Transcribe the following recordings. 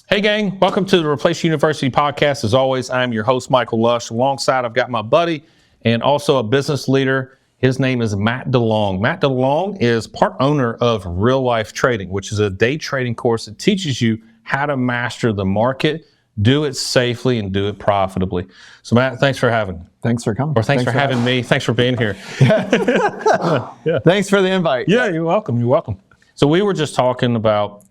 Hey gang, welcome to the Replace University podcast. As always, I'm your host, Michael Lush. Alongside, I've got my buddy and also a business leader. His name is Matt DeLonge. Matt DeLonge is part owner of Real Life Trading, which is a day trading course that teaches you how to master the market, do it safely, and do it profitably. So Matt, thanks for having me. Thanks for coming. Or thanks for having me. Thanks for being here. Yeah. Thanks for the invite. Yeah, you're welcome. You're welcome. So we were just talking about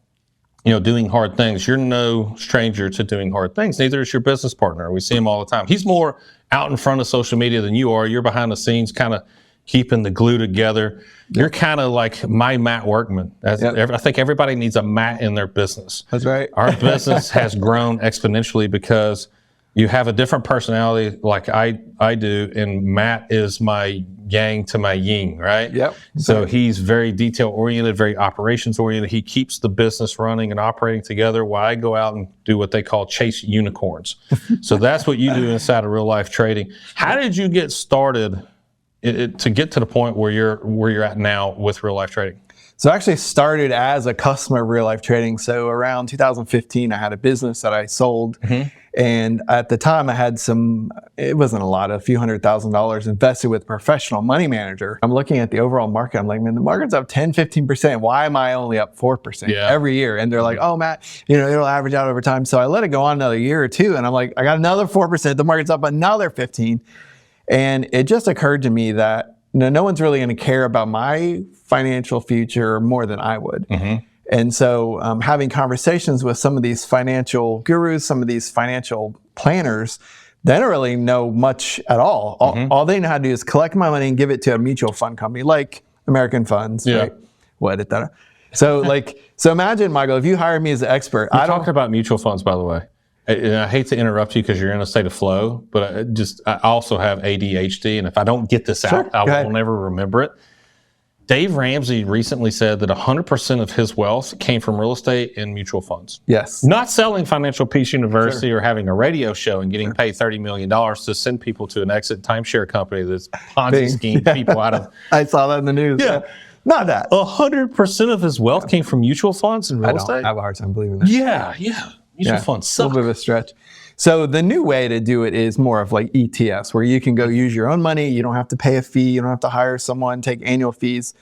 doing hard things. You're no stranger to doing hard things. Neither is your business partner. We see him all the time. He's more out in front of social media than you are. You're behind the scenes, kind of keeping the glue together. You're kind of like my Matt Workman. I think everybody needs a Matt in their business. That's right. Our business has grown exponentially because you have a different personality like I do, and Matt is my yang to my yin, right? Yep. So he's very detail-oriented, very operations-oriented. He keeps the business running and operating together while I go out and do what they call chase unicorns. So that's what you do inside of Real Life Trading. How did you get started to get to the point where you're at now with Real Life Trading? So I actually started as a customer of Real Life Trading. So around 2015, I had a business that I sold. Mm-hmm. And at the time I had it wasn't a lot, a few $100,000 invested with a professional money manager. I'm looking at the overall market. I'm like, man, the market's up 10, 15%. Why am I only up 4% every year? And they're like, oh, Matt, it'll average out over time. So I let it go on another year or two. And I'm like, I got another 4%. The market's up another 15. And it just occurred to me that no one's really going to care about my financial future more than I would. Mm-hmm. And so having conversations with some of these financial gurus, some of these financial planners, they don't really know much at all. All they know how to do is collect my money and give it to a mutual fund company like American Funds, right? So imagine, Michael, if you hired me as an expert. You're talking about mutual funds, by the way. And I hate to interrupt you because you're in a state of flow, but I also have ADHD, and if I don't get this out, I will never remember it. Dave Ramsey recently said that 100% of his wealth came from real estate and mutual funds. Yes. Not selling Financial Peace University or having a radio show and getting paid $30 million to send people to an exit timeshare company that's Ponzi scheme people out of. I saw that in the news. Yeah. Not that. 100% of his wealth came from mutual funds and real estate? I have a hard time believing that. Yeah. Mutual funds suck. A little bit of a stretch. So the new way to do it is more of like ETFs, where you can go use your own money. You don't have to pay a fee. You don't have to hire someone, take annual fees.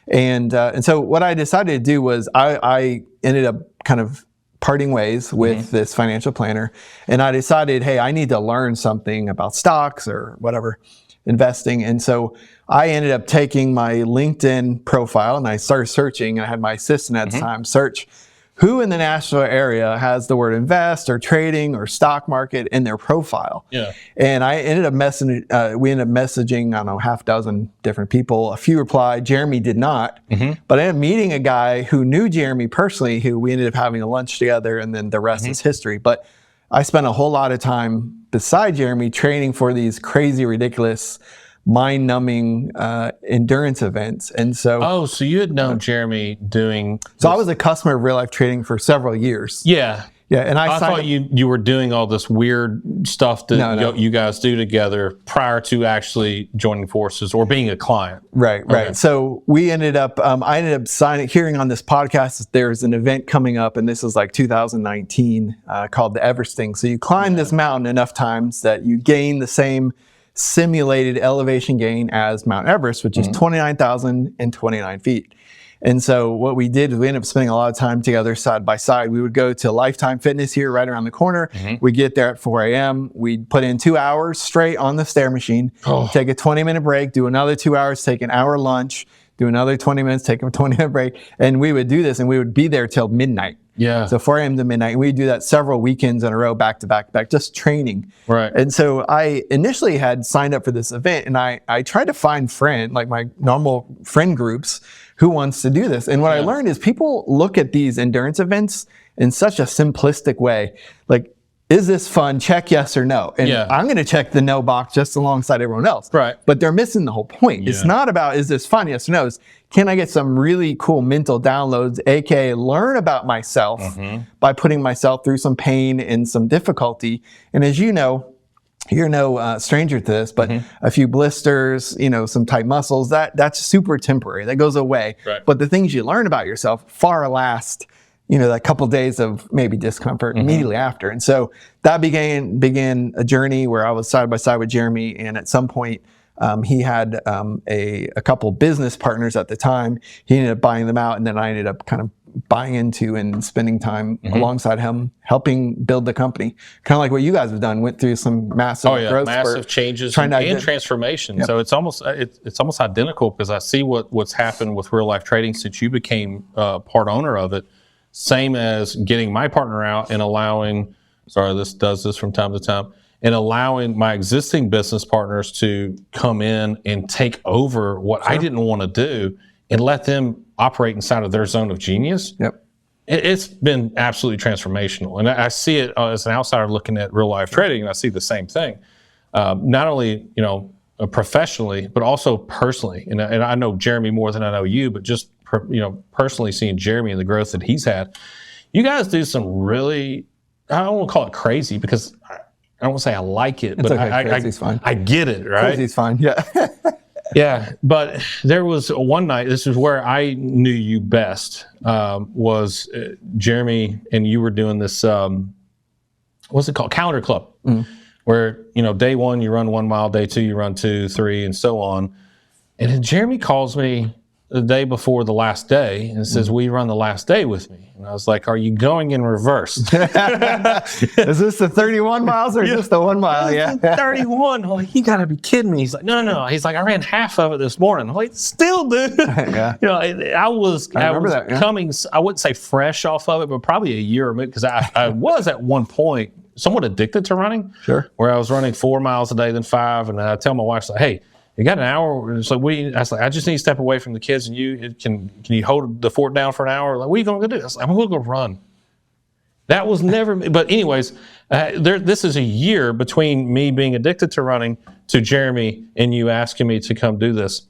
And so what I decided to do was I ended up kind of parting ways with this financial planner. And I decided, hey, I need to learn something about stocks or whatever, investing. And so I ended up taking my LinkedIn profile and I started searching. And I had my assistant at the time search who in the Nashville area has the word invest or trading or stock market in their profile. Yeah. And I ended up we ended up messaging, I don't know, half dozen different people. A few replied, Jeremy did not. But I ended up meeting a guy who knew Jeremy personally, who we ended up having a lunch together, and then the rest is history. But I spent a whole lot of time beside Jeremy training for these crazy, ridiculous, mind-numbing endurance events. And so so you had known Jeremy doing I was a customer of Real Life Trading for several years. And I thought you were doing all this weird stuff that you guys do together prior to actually joining forces or being a client. Right. So we ended up I ended up hearing on this podcast that there's an event coming up, and this is like 2019 called the Everesting. So you climb this mountain enough times that you gain the same simulated elevation gain as Mount Everest, which is 29,029 feet. And so what we did is we ended up spending a lot of time together side by side. We would go to Lifetime Fitness here right around the corner. We'd get there at 4 a.m. We'd put in 2 hours straight on the stair machine, take a 20-minute break, do another 2 hours, take an hour lunch, do another 20 minutes, take a 20-minute break. And we would do this, and we would be there till midnight. Yeah. So 4 a.m. to midnight. And we'd do that several weekends in a row, back to back to back, just training. Right. And so I initially had signed up for this event, and I tried to find my normal friend groups who wants to do this. And what I learned is people look at these endurance events in such a simplistic way. Like, is this fun? Check yes or no. And I'm going to check the no box just alongside everyone else. Right. But they're missing the whole point. It's not about, is this fun? Yes or no. It's, can I get some really cool mental downloads, aka learn about myself by putting myself through some pain and some difficulty. And as you know, you're no stranger to this, but a few blisters, some tight muscles, that's super temporary. That goes away. Right. But the things you learn about yourself far last that couple days of maybe discomfort immediately after. And so that began a journey where I was side by side with Jeremy. And at some point, he had a couple business partners at the time. He ended up buying them out, and then I ended up kind of buying into and spending time alongside him, helping build the company. Kind of like what you guys have done, went through some massive growth, massive changes and transformation. Yep. So it's almost identical, because I see what's happened with real life trading since you became part owner of it. Same as getting my partner out and allowing, this does this from time to time, and allowing my existing business partners to come in and take over what I didn't want to do and let them operate inside of their zone of genius. Yep. It's been absolutely transformational. And I see it as an outsider looking at real life trading, and I see the same thing. Not only, professionally, but also personally. And I know Jeremy more than I know you, but just, personally seeing Jeremy and the growth that he's had. You guys do some really, I don't want to call it crazy, because I don't want to say I like it, but crazy's fine. I get it, right? Crazy's fine, yeah. Yeah, but there was one night, this is where I knew you best, was Jeremy, and you were doing this, what's it called? Calendar Club, where, day one, you run 1 mile, day two, you run 2, 3, and so on. And then Jeremy calls me the day before the last day and says, will you run the last day with me? And I was like, are you going in reverse? Is this the 31 miles or just the 1 mile? Yeah. 31. I'm like, you gotta be kidding me. He's like, no. He's like, I ran half of it this morning. I'm like, still, dude. Yeah. I was coming, I wouldn't say fresh off of it, but probably a year, because I was at one point somewhat addicted to running. Sure. Where I was running 4 miles a day, then 5. And I tell my wife, like, hey, you got an hour? It's like, I was like, I just need to step away from the kids, and can you hold the fort down for an hour? Like, what are you going to do? I was like, I'm going to go run. That was never, but anyways, this is a year between me being addicted to running to Jeremy and you asking me to come do this.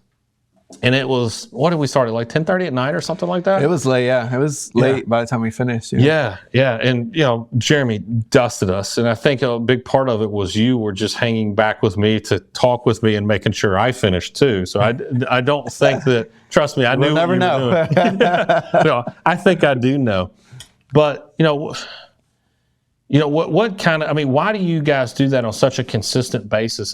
And it was, what did we start at, like 10:30 at night or something like that? It was late, yeah. It was late by the time we finished. Yeah. And, Jeremy dusted us. And I think a big part of it was you were just hanging back with me to talk with me and making sure I finished too. So I don't think that, trust me, I knew. We'll never know. No, I think I do know. But, what kind of, why do you guys do that on such a consistent basis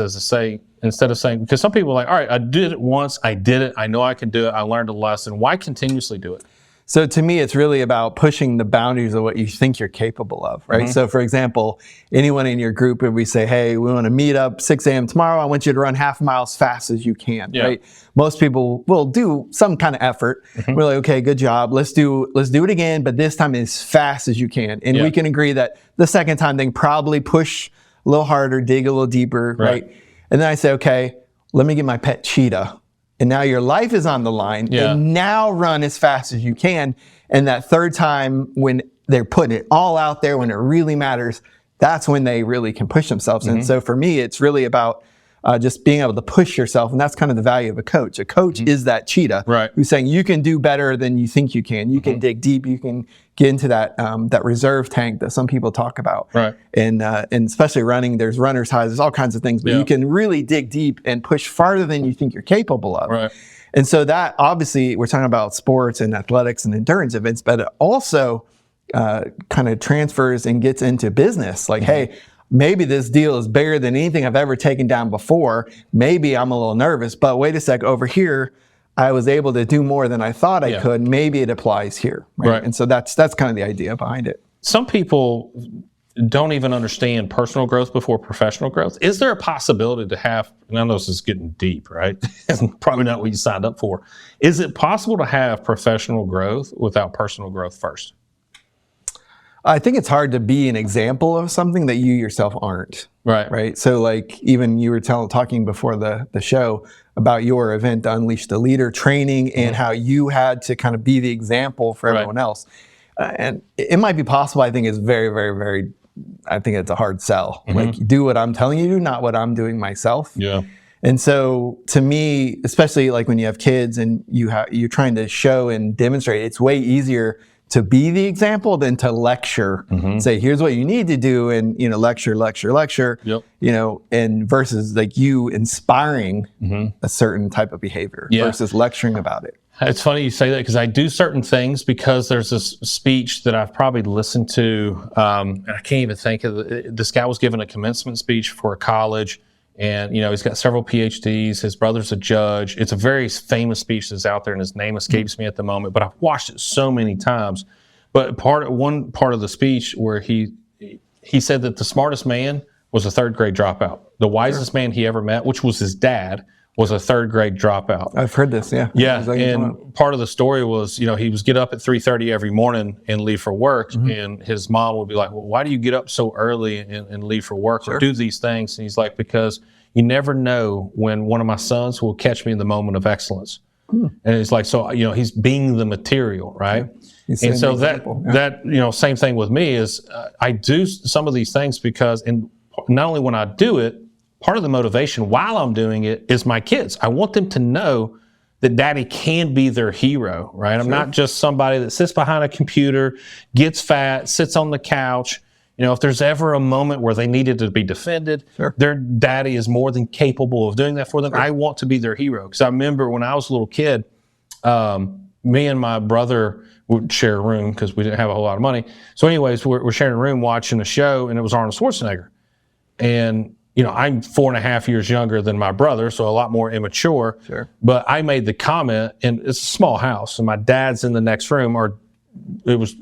instead of saying, because some people are like, all right, I did it once, I did it, I know I can do it, I learned a lesson. Why continuously do it? So to me, it's really about pushing the boundaries of what you think you're capable of, right? So for example, anyone in your group, if we say, hey, we want to meet up 6 a.m. tomorrow, I want you to run half a mile as fast as you can, right? Most people will do some kind of effort. We're like, okay, good job. Let's do it again, but this time as fast as you can. And we can agree that the second time they can probably push a little harder, dig a little deeper, right? And then I say, okay, let me get my pet cheetah. And now your life is on the line. And now run as fast as you can. And that third time, when they're putting it all out there, when it really matters, that's when they really can push themselves. And so for me, it's really about just being able to push yourself. And that's kind of the value of a coach. A coach is that cheetah who's saying you can do better than you think you can. You can dig deep. You can get into that reserve tank that some people talk about. And especially running, there's runner's highs, there's all kinds of things, but you can really dig deep and push farther than you think you're capable of. And so that, obviously, we're talking about sports and athletics and endurance events, but it also kind of transfers and gets into business. Like, hey, maybe this deal is bigger than anything I've ever taken down before. Maybe I'm a little nervous, but wait a sec, over here, I was able to do more than I thought I could. Maybe it applies here. And so that's kind of the idea behind it. Some people don't even understand personal growth before professional growth. Is there a possibility to have, and I know this is getting deep, right? Probably not what you signed up for. Is it possible to have professional growth without personal growth first? I think it's hard to be an example of something that you yourself aren't. Right. So like even you were talking before the show about your event, Unleash the Leader training, and how you had to kind of be the example for everyone else. And it might be possible. I think it's very, very, very, I think it's a hard sell. Like, do what I'm telling you to do, not what I'm doing myself. And so to me, especially like when you have kids and you're trying to show and demonstrate, it's way easier to be the example than to lecture, say, here's what you need to do, and, lecture, and versus like you inspiring a certain type of behavior versus lecturing about it. It's funny you say that because I do certain things because there's this speech that I've probably listened to, and I can't even think of it. This guy was giving a commencement speech for a college, and he's got several PhDs. His brother's a judge. It's a very famous speech that's out there, and his name escapes me at the moment. But I've watched it so many times. But one part of the speech where he said that the smartest man was a third grade dropout. The wisest man he ever met, which was his dad, was a third grade dropout. I've heard this, yeah. Yeah, and part of the story was, he was get up at 3:30 every morning and leave for work, and his mom would be like, well, why do you get up so early and leave for work or do these things? And he's like, because you never know when one of my sons will catch me in the moment of excellence. And it's like, so, he's being the material, right? And so that same thing with me is I do some of these things because, and not only when I do it, part of the motivation while I'm doing it is my kids. I want them to know that daddy can be their hero, right? I'm not just somebody that sits behind a computer, gets fat, sits on the couch. If there's ever a moment where they needed to be defended, their daddy is more than capable of doing that for them. I want to be their hero. Because I remember when I was a little kid, me and my brother would share a room because we didn't have a whole lot of money. So anyways, we're sharing a room watching a show, and it was Arnold Schwarzenegger. And I'm 4.5 years younger than my brother, so a lot more immature. But I made the comment, and it's a small house, and my dad's in the next room, it was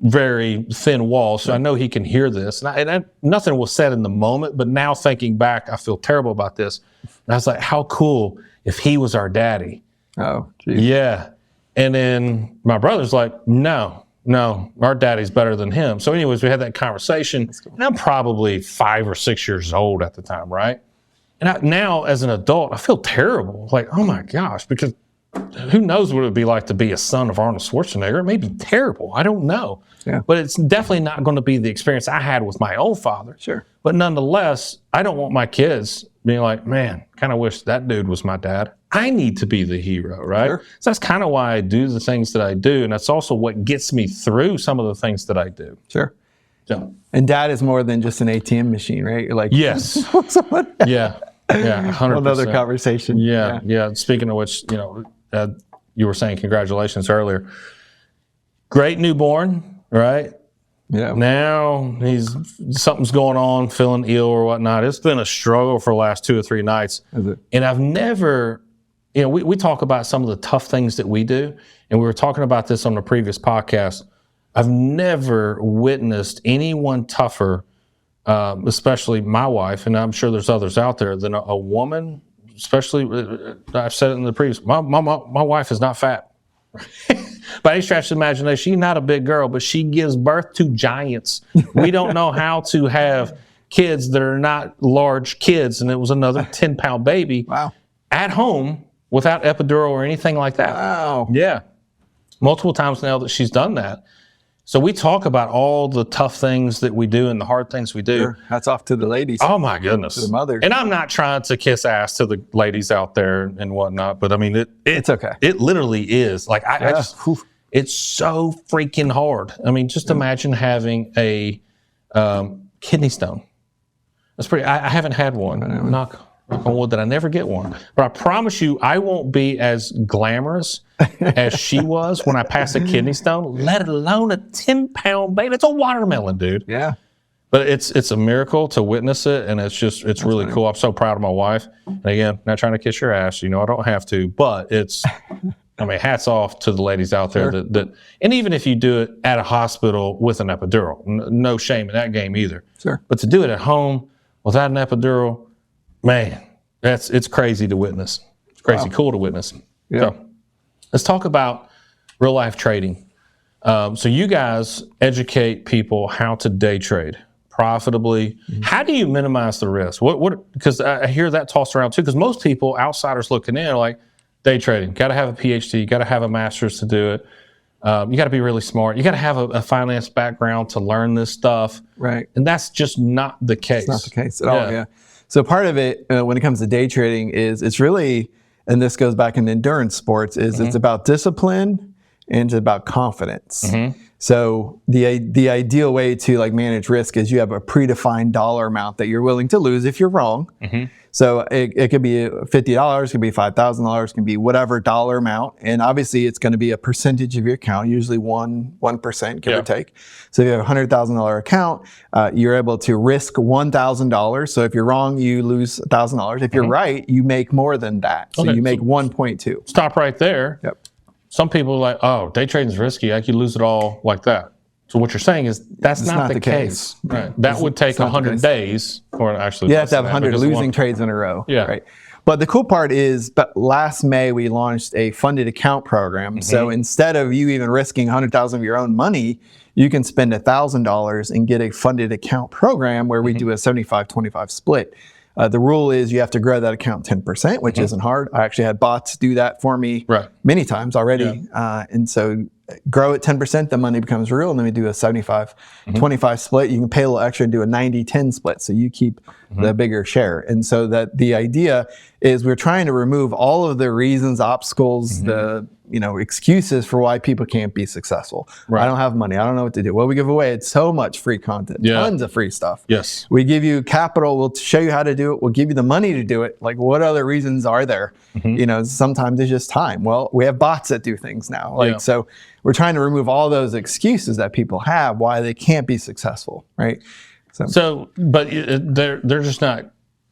very thin walls, so I know he can hear this. And nothing was said in the moment, but now thinking back, I feel terrible about this. And I was like, how cool if he was our daddy. Oh, geez. Yeah. And then my brother's like, no, our daddy's better than him. So anyways, we had that conversation. And I'm probably 5 or 6 years old at the time, right? And now as an adult, I feel terrible. Like, oh my gosh, because who knows what it would be like to be a son of Arnold Schwarzenegger? It may be terrible. I don't know. But it's definitely not going to be the experience I had with my own father. But nonetheless, I don't want my kids being like, man, kind of wish that dude was my dad. I need to be the hero, right? So that's kind of why I do the things that I do. And that's also what gets me through some of the things that I do. So, and dad is more than just an ATM machine, right? You're like, yes. Yeah, 100%. Another conversation. Yeah. Speaking of which, you were saying congratulations earlier. Great newborn, right? Yeah. Now something's going on, feeling ill or whatnot. It's been a struggle for the last 2 or 3 nights. Is it? And I've never, we talk about some of the tough things that we do, and we were talking about this on the previous podcast. I've never witnessed anyone tougher, especially my wife, and I'm sure there's others out there, than a woman, especially, I've said it in the previous, my wife is not fat. By any stretch of the imagination, she's not a big girl, but she gives birth to giants. We don't know how to have kids that are not large kids, and it was another 10-pound baby at home without epidural or anything like that. Wow. Yeah. Multiple times now that she's done that. So we talk about all the tough things that we do and the hard things we do. Hats off to the ladies. Oh my goodness. To the mothers. And I'm not trying to kiss ass to the ladies out there and whatnot, but I mean, it's okay. It literally is. Like it's so freaking hard. I mean, just imagine having a kidney stone. That's pretty. I haven't had one. Knock on wood that I never get one. But I promise you, I won't be as glamorous as she was when I passed a kidney stone, let alone a 10-pound baby. It's a watermelon, dude. Yeah. But it's a miracle to witness it, and it's really cool. I'm so proud of my wife. And again, not trying to kiss your ass. I don't have to, but hats off to the ladies out there that, and even if you do it at a hospital with an epidural, no shame in that game either. But to do it at home without an epidural, man, it's crazy to witness. It's crazy cool to witness. So let's talk about real life trading. So you guys educate people how to day trade profitably. How do you minimize the risk? Because I hear that tossed around too, because most people, outsiders looking in, are like, day trading, got to have a PhD, got to have a master's to do it. You got to be really smart. You got to have a finance background to learn this stuff. Right. And that's just not the case. It's not the case at all, yeah. So part of it, when it comes to day trading, is it's really, and this goes back in endurance sports, is it's about discipline and it's about confidence. So the ideal way to like manage risk is you have a predefined dollar amount that you're willing to lose if you're wrong. So it could be $50, it could be $5,000, it can be whatever dollar amount. And obviously it's going to be a percentage of your account, usually 1%, give or take. So if you have a $100,000 account, you're able to risk $1,000. So if you're wrong, you lose $1,000. If you're right, you make more than that. So you make 1.2. Stop right there. Yep. Some people are like, oh, day trading is risky. I could lose it all like that. So what you're saying is that's not the case. Right. That would take 100 days, or actually, you have to have 100 losing trades in a row. Yeah. Right. But the cool part is, last May we launched a funded account program. So instead of you even risking 100,000 of your own money, you can spend $1,000 and get a funded account program where we do a 75-25 split. The rule is you have to grow that account 10%, which isn't hard. I actually had bots do that for me many times already. And so grow it 10%, the money becomes real. And then we do a 75-25 split. You can pay a little extra and do a 90-10 split. So you keep the bigger share. And so that the idea is we're trying to remove all of the reasons, obstacles, the excuses for why people can't be successful. I don't have money. I don't know what to do. Well, we give away so much free content, tons of free stuff. Yes. We give you capital. We'll show you how to do it. We'll give you the money to do it. Like, what other reasons are there? Sometimes it's just time. Well, we have bots that do things now. So we're trying to remove all those excuses that people have why they can't be successful, right? But they're just not.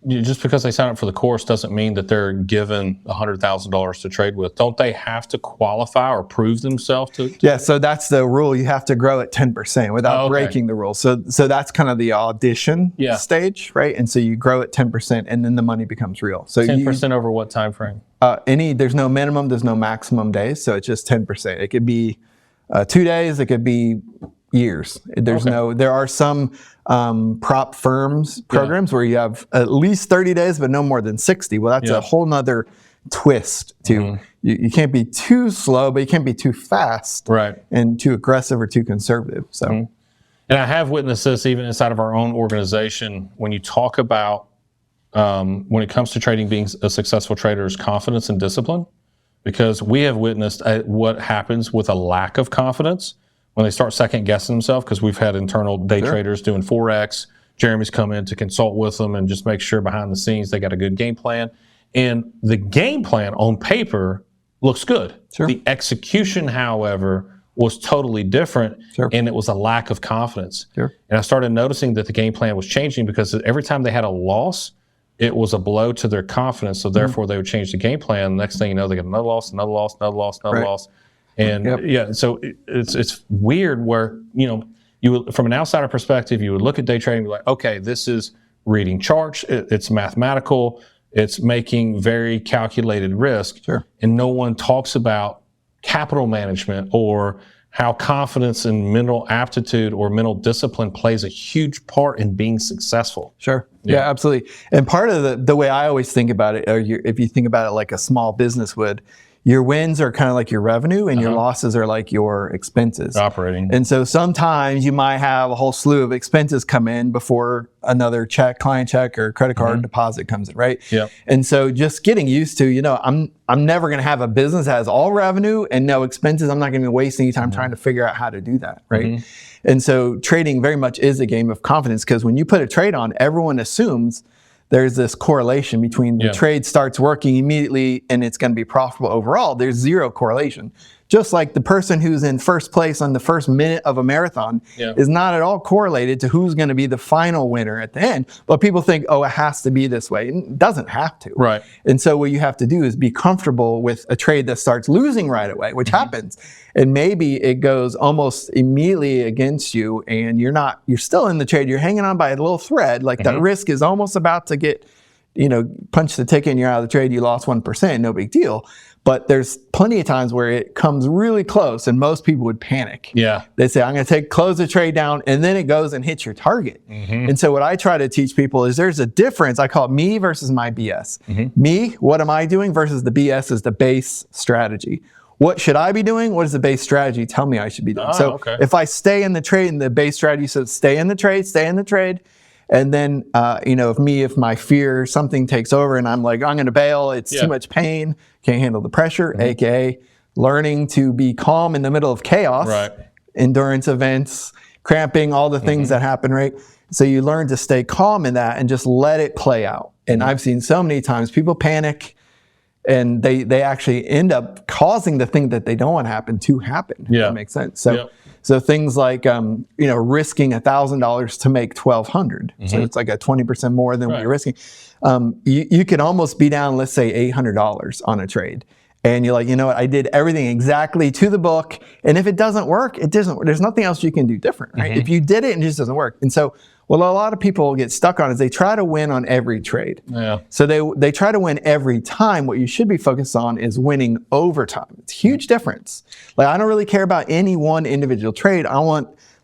Just because they sign up for the course doesn't mean that they're given $100,000 to trade with. Don't they have to qualify or prove themselves to? Yeah, so that's the rule. You have to grow at 10% without breaking the rules. So that's kind of the audition stage, right? And so you grow at 10% and then the money becomes real. So 10% over what time frame? There's no minimum, there's no maximum days. So it's just 10%. It could be 2 days, it could be years. There are some prop firms programs where you have at least 30 days, but no more than 60. Well, that's a whole nother twist to, you can't be too slow, but you can't be too fast and too aggressive or too conservative. So, and I have witnessed this even inside of our own organization. When you talk about, when it comes to trading, being a successful trader is confidence and discipline, because we have witnessed what happens with a lack of confidence when they start second guessing themselves, because we've had internal day traders doing Forex. Jeremy's come in to consult with them and just make sure behind the scenes they got a good game plan. And the game plan on paper looks good. The execution, however, was totally different, and it was a lack of confidence. And I started noticing that the game plan was changing because every time they had a loss, it was a blow to their confidence. So therefore, they would change the game plan. Next thing you know, they get another loss, another loss, another loss, another loss. And so it's weird where, you from an outsider perspective, you would look at day trading and be like, okay, this is reading charts, it's mathematical, it's making very calculated risk. And no one talks about capital management or how confidence and mental aptitude or mental discipline plays a huge part in being successful. Yeah, absolutely. And part of the way I always think about it, or if you think about it like a small business would, your wins are kind of like your revenue and your losses are like your expenses. Operating. And so sometimes you might have a whole slew of expenses come in before another client check or credit card deposit comes in, right? And so just getting used to, I'm never going to have a business that has all revenue and no expenses. I'm not going to waste any time trying to figure out how to do that, right? And so trading very much is a game of confidence, because when you put a trade on, everyone assumes there's this correlation between the trade starts working immediately and it's going to be profitable overall. There's zero correlation. Just like the person who's in first place on the first minute of a marathon is not at all correlated to who's going to be the final winner at the end. But people think, oh, it has to be this way. And it doesn't have to. And so what you have to do is be comfortable with a trade that starts losing right away, which happens. And maybe it goes almost immediately against you and you're still in the trade. You're hanging on by a little thread. Like that risk is almost about to get, punch the ticket and you're out of the trade. You lost 1%, no big deal. But there's plenty of times where it comes really close and most people would panic. They say, I'm going to close the trade down, and then it goes and hits your target. And so what I try to teach people is there's a difference. I call it me versus my BS. Me, what am I doing, versus the BS is the base strategy. What should I be doing? What does the base strategy tell me I should be doing? If I stay in the trade and the base strategy says stay in the trade, and then, if my fear, something takes over and I'm like, I'm going to bail, it's too much pain, can't handle the pressure, AKA learning to be calm in the middle of chaos. endurance events, cramping, all the things that happen, right? So you learn to stay calm in that and just let it play out. And I've seen so many times people panic and they actually end up causing the thing that they don't want to happen. If that makes sense. So things like, risking $1,000 to make $1,200. So it's like a 20% more than what you're risking. You can almost be down, let's say $800 on a trade. And you're like, you know what? I did everything exactly to the book. And if it doesn't work, it doesn't. There's nothing else you can do different, right? If you did it and it just doesn't work. And so what a lot of people get stuck on is they try to win on every trade. So they try to win every time. What you should be focused on is winning over time. It's a huge difference. Like, I don't really care about any one individual trade.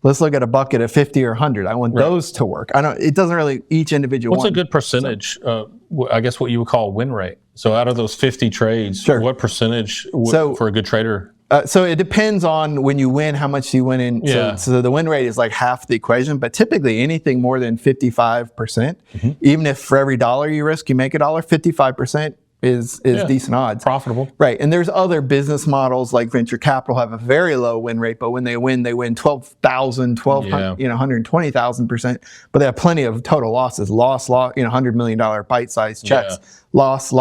Let's look at a bucket of 50 or 100. I want those to work. It doesn't really, each individual What's a good percentage, I guess what you would call win rate? So out of those 50 trades, what percentage for a good trader? So it depends on when you win, how much you win in. So the win rate is like half the equation, but typically anything more than 55%, even if for every dollar you risk, you make $1, 55% is decent odds. Profitable. Right. And there's other business models like venture capital have a very low win rate, but when they win 12,000, 120,000%, but they have plenty of total losses. Loss, $100 million bite-sized checks. Loss.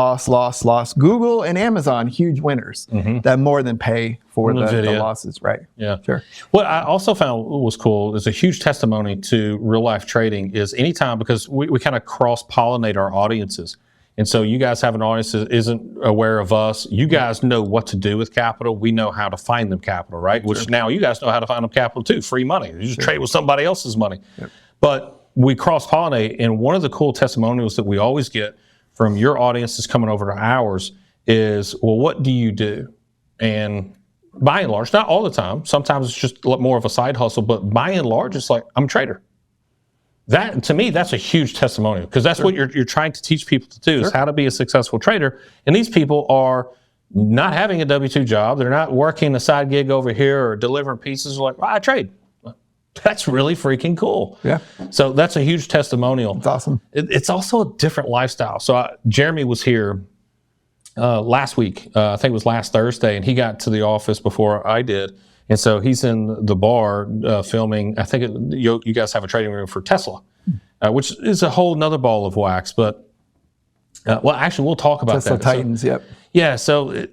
Google and Amazon, huge winners that more than pay for the losses. Right. Yeah. Sure. What I also found was cool is a huge testimony to real life trading is anytime, because we kind of cross-pollinate our audiences. And so you guys have an audience that isn't aware of us. You guys know what to do with capital. We know how to find them capital, right? Which now you guys know how to find them capital too, free money. You just trade with somebody else's money. But we cross-pollinate, and one of the cool testimonials that we always get from your audience that's coming over to ours is, well, what do you do? And by and large, not all the time, sometimes it's just more of a side hustle, but by and large, it's like, I'm a trader. That, to me, that's a huge testimonial, because that's what you're trying to teach people to do is how to be a successful trader. And these people are not having a W-2 job. They're not working a side gig over here or delivering pieces. They're like, well, I trade. That's really freaking cool. So that's a huge testimonial. It's awesome. It's also a different lifestyle. So Jeremy was here last week. I think it was last Thursday, and he got to the office before I did. And so he's in the bar filming. I think you guys have a trading room for Tesla, which is a whole nother ball of wax. But actually, we'll talk about Tesla that. Titans, Yeah. So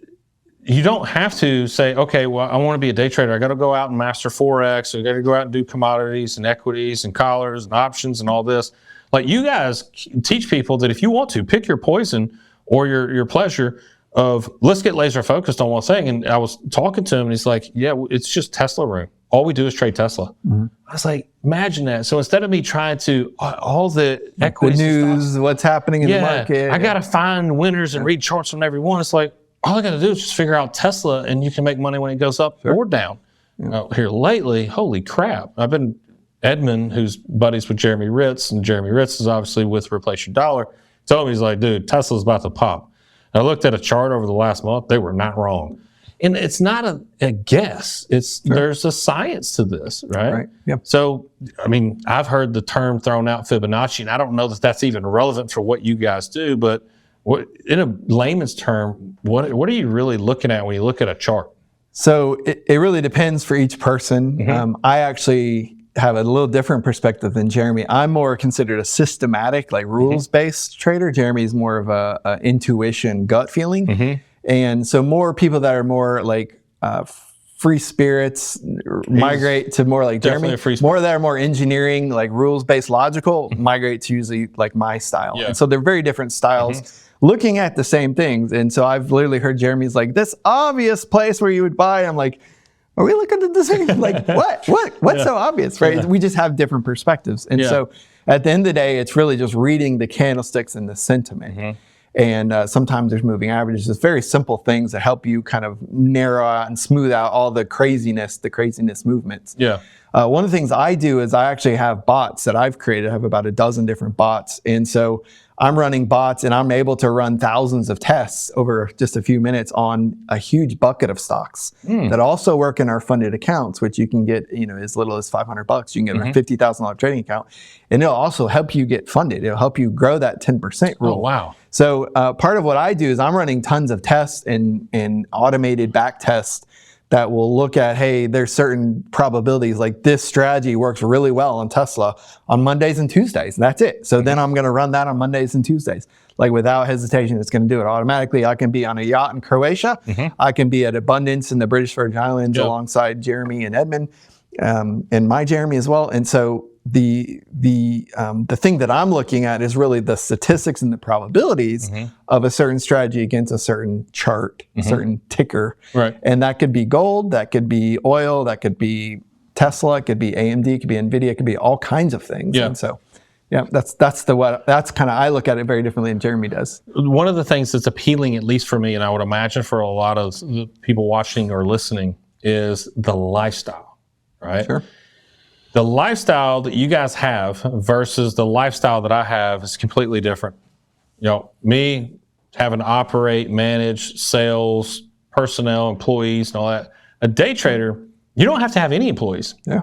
you don't have to say, okay, well, I want to be a day trader. I got to go out and master Forex. I got to go out and do commodities and equities and collars and options and all this. Like, you guys teach people that if you want to, pick your poison or your pleasure of, let's get laser focused on one thing. And I was talking to him and he's like, yeah, it's just Tesla room. All we do is trade Tesla. I was like, imagine that. So instead of me trying to, all the equities, the news, what's happening in the market. I got to find winners and read charts on every one. It's like, all I got to do is just figure out Tesla and you can make money when it goes up or down. Here lately, holy crap. Edmund, who's buddies with Jeremy Ritz, and Jeremy Ritz is obviously with Replace Your Dollar, told me, he's like, dude, Tesla's about to pop. I looked at a chart over the last month. They were not wrong. And it's not a guess. There's a science to this, right? So, I mean, I've heard the term thrown out, Fibonacci, and I don't know that that's even relevant for what you guys do, but in a layman's term, what are you really looking at when you look at a chart? So it really depends for each person. I actually have a little different perspective than Jeremy. I'm more considered a systematic, like rules-based trader. Jeremy's more of a intuition, gut feeling. And so more people that are more like free spirits migrate to more like Jeremy. More that are more engineering, like rules-based, logical, migrate to usually like my style. And so they're very different styles looking at the same things. And so I've literally heard Jeremy's like, this obvious place where you would buy. I'm like, are we looking at the same? Like, what's so obvious, right? We just have different perspectives. And so at the end of the day, it's really just reading the candlesticks and the sentiment. And sometimes there's moving averages. It's very simple things that help you kind of narrow out and smooth out all the craziness movements. One of the things I do is I actually have bots that I've created. I have about a dozen different bots. And so I'm running bots and I'm able to run thousands of tests over just a few minutes on a huge bucket of stocks that also work in our funded accounts, which you can get, as little as $500. You can get a $50,000 trading account, and it'll also help you get funded. It'll help you grow that 10% rule. Oh, wow. So part of what I do is I'm running tons of tests and automated back tests that will look at, hey, there's certain probabilities, like this strategy works really well on Tesla on Mondays and Tuesdays. That's it. So then I'm going to run that on Mondays and Tuesdays. Like without hesitation, it's going to do it automatically. I can be on a yacht in Croatia. I can be at Abundance in the British Virgin Islands alongside Jeremy and Edmund, and my Jeremy as well. And so the thing that I'm looking at is really the statistics and the probabilities of a certain strategy against a certain chart, certain ticker. Right. And that could be gold, that could be oil, that could be Tesla, it could be AMD, it could be NVIDIA, it could be all kinds of things. Yeah. And so, yeah, that's kind of, I look at it very differently than Jeremy does. One of the things that's appealing, at least for me, and I would imagine for a lot of the people watching or listening, is the lifestyle, right? Sure. The lifestyle that you guys have versus the lifestyle that I have is completely different. You know, me having to operate, manage, sales, personnel, employees, and all that. A day trader, you don't have to have any employees. Yeah.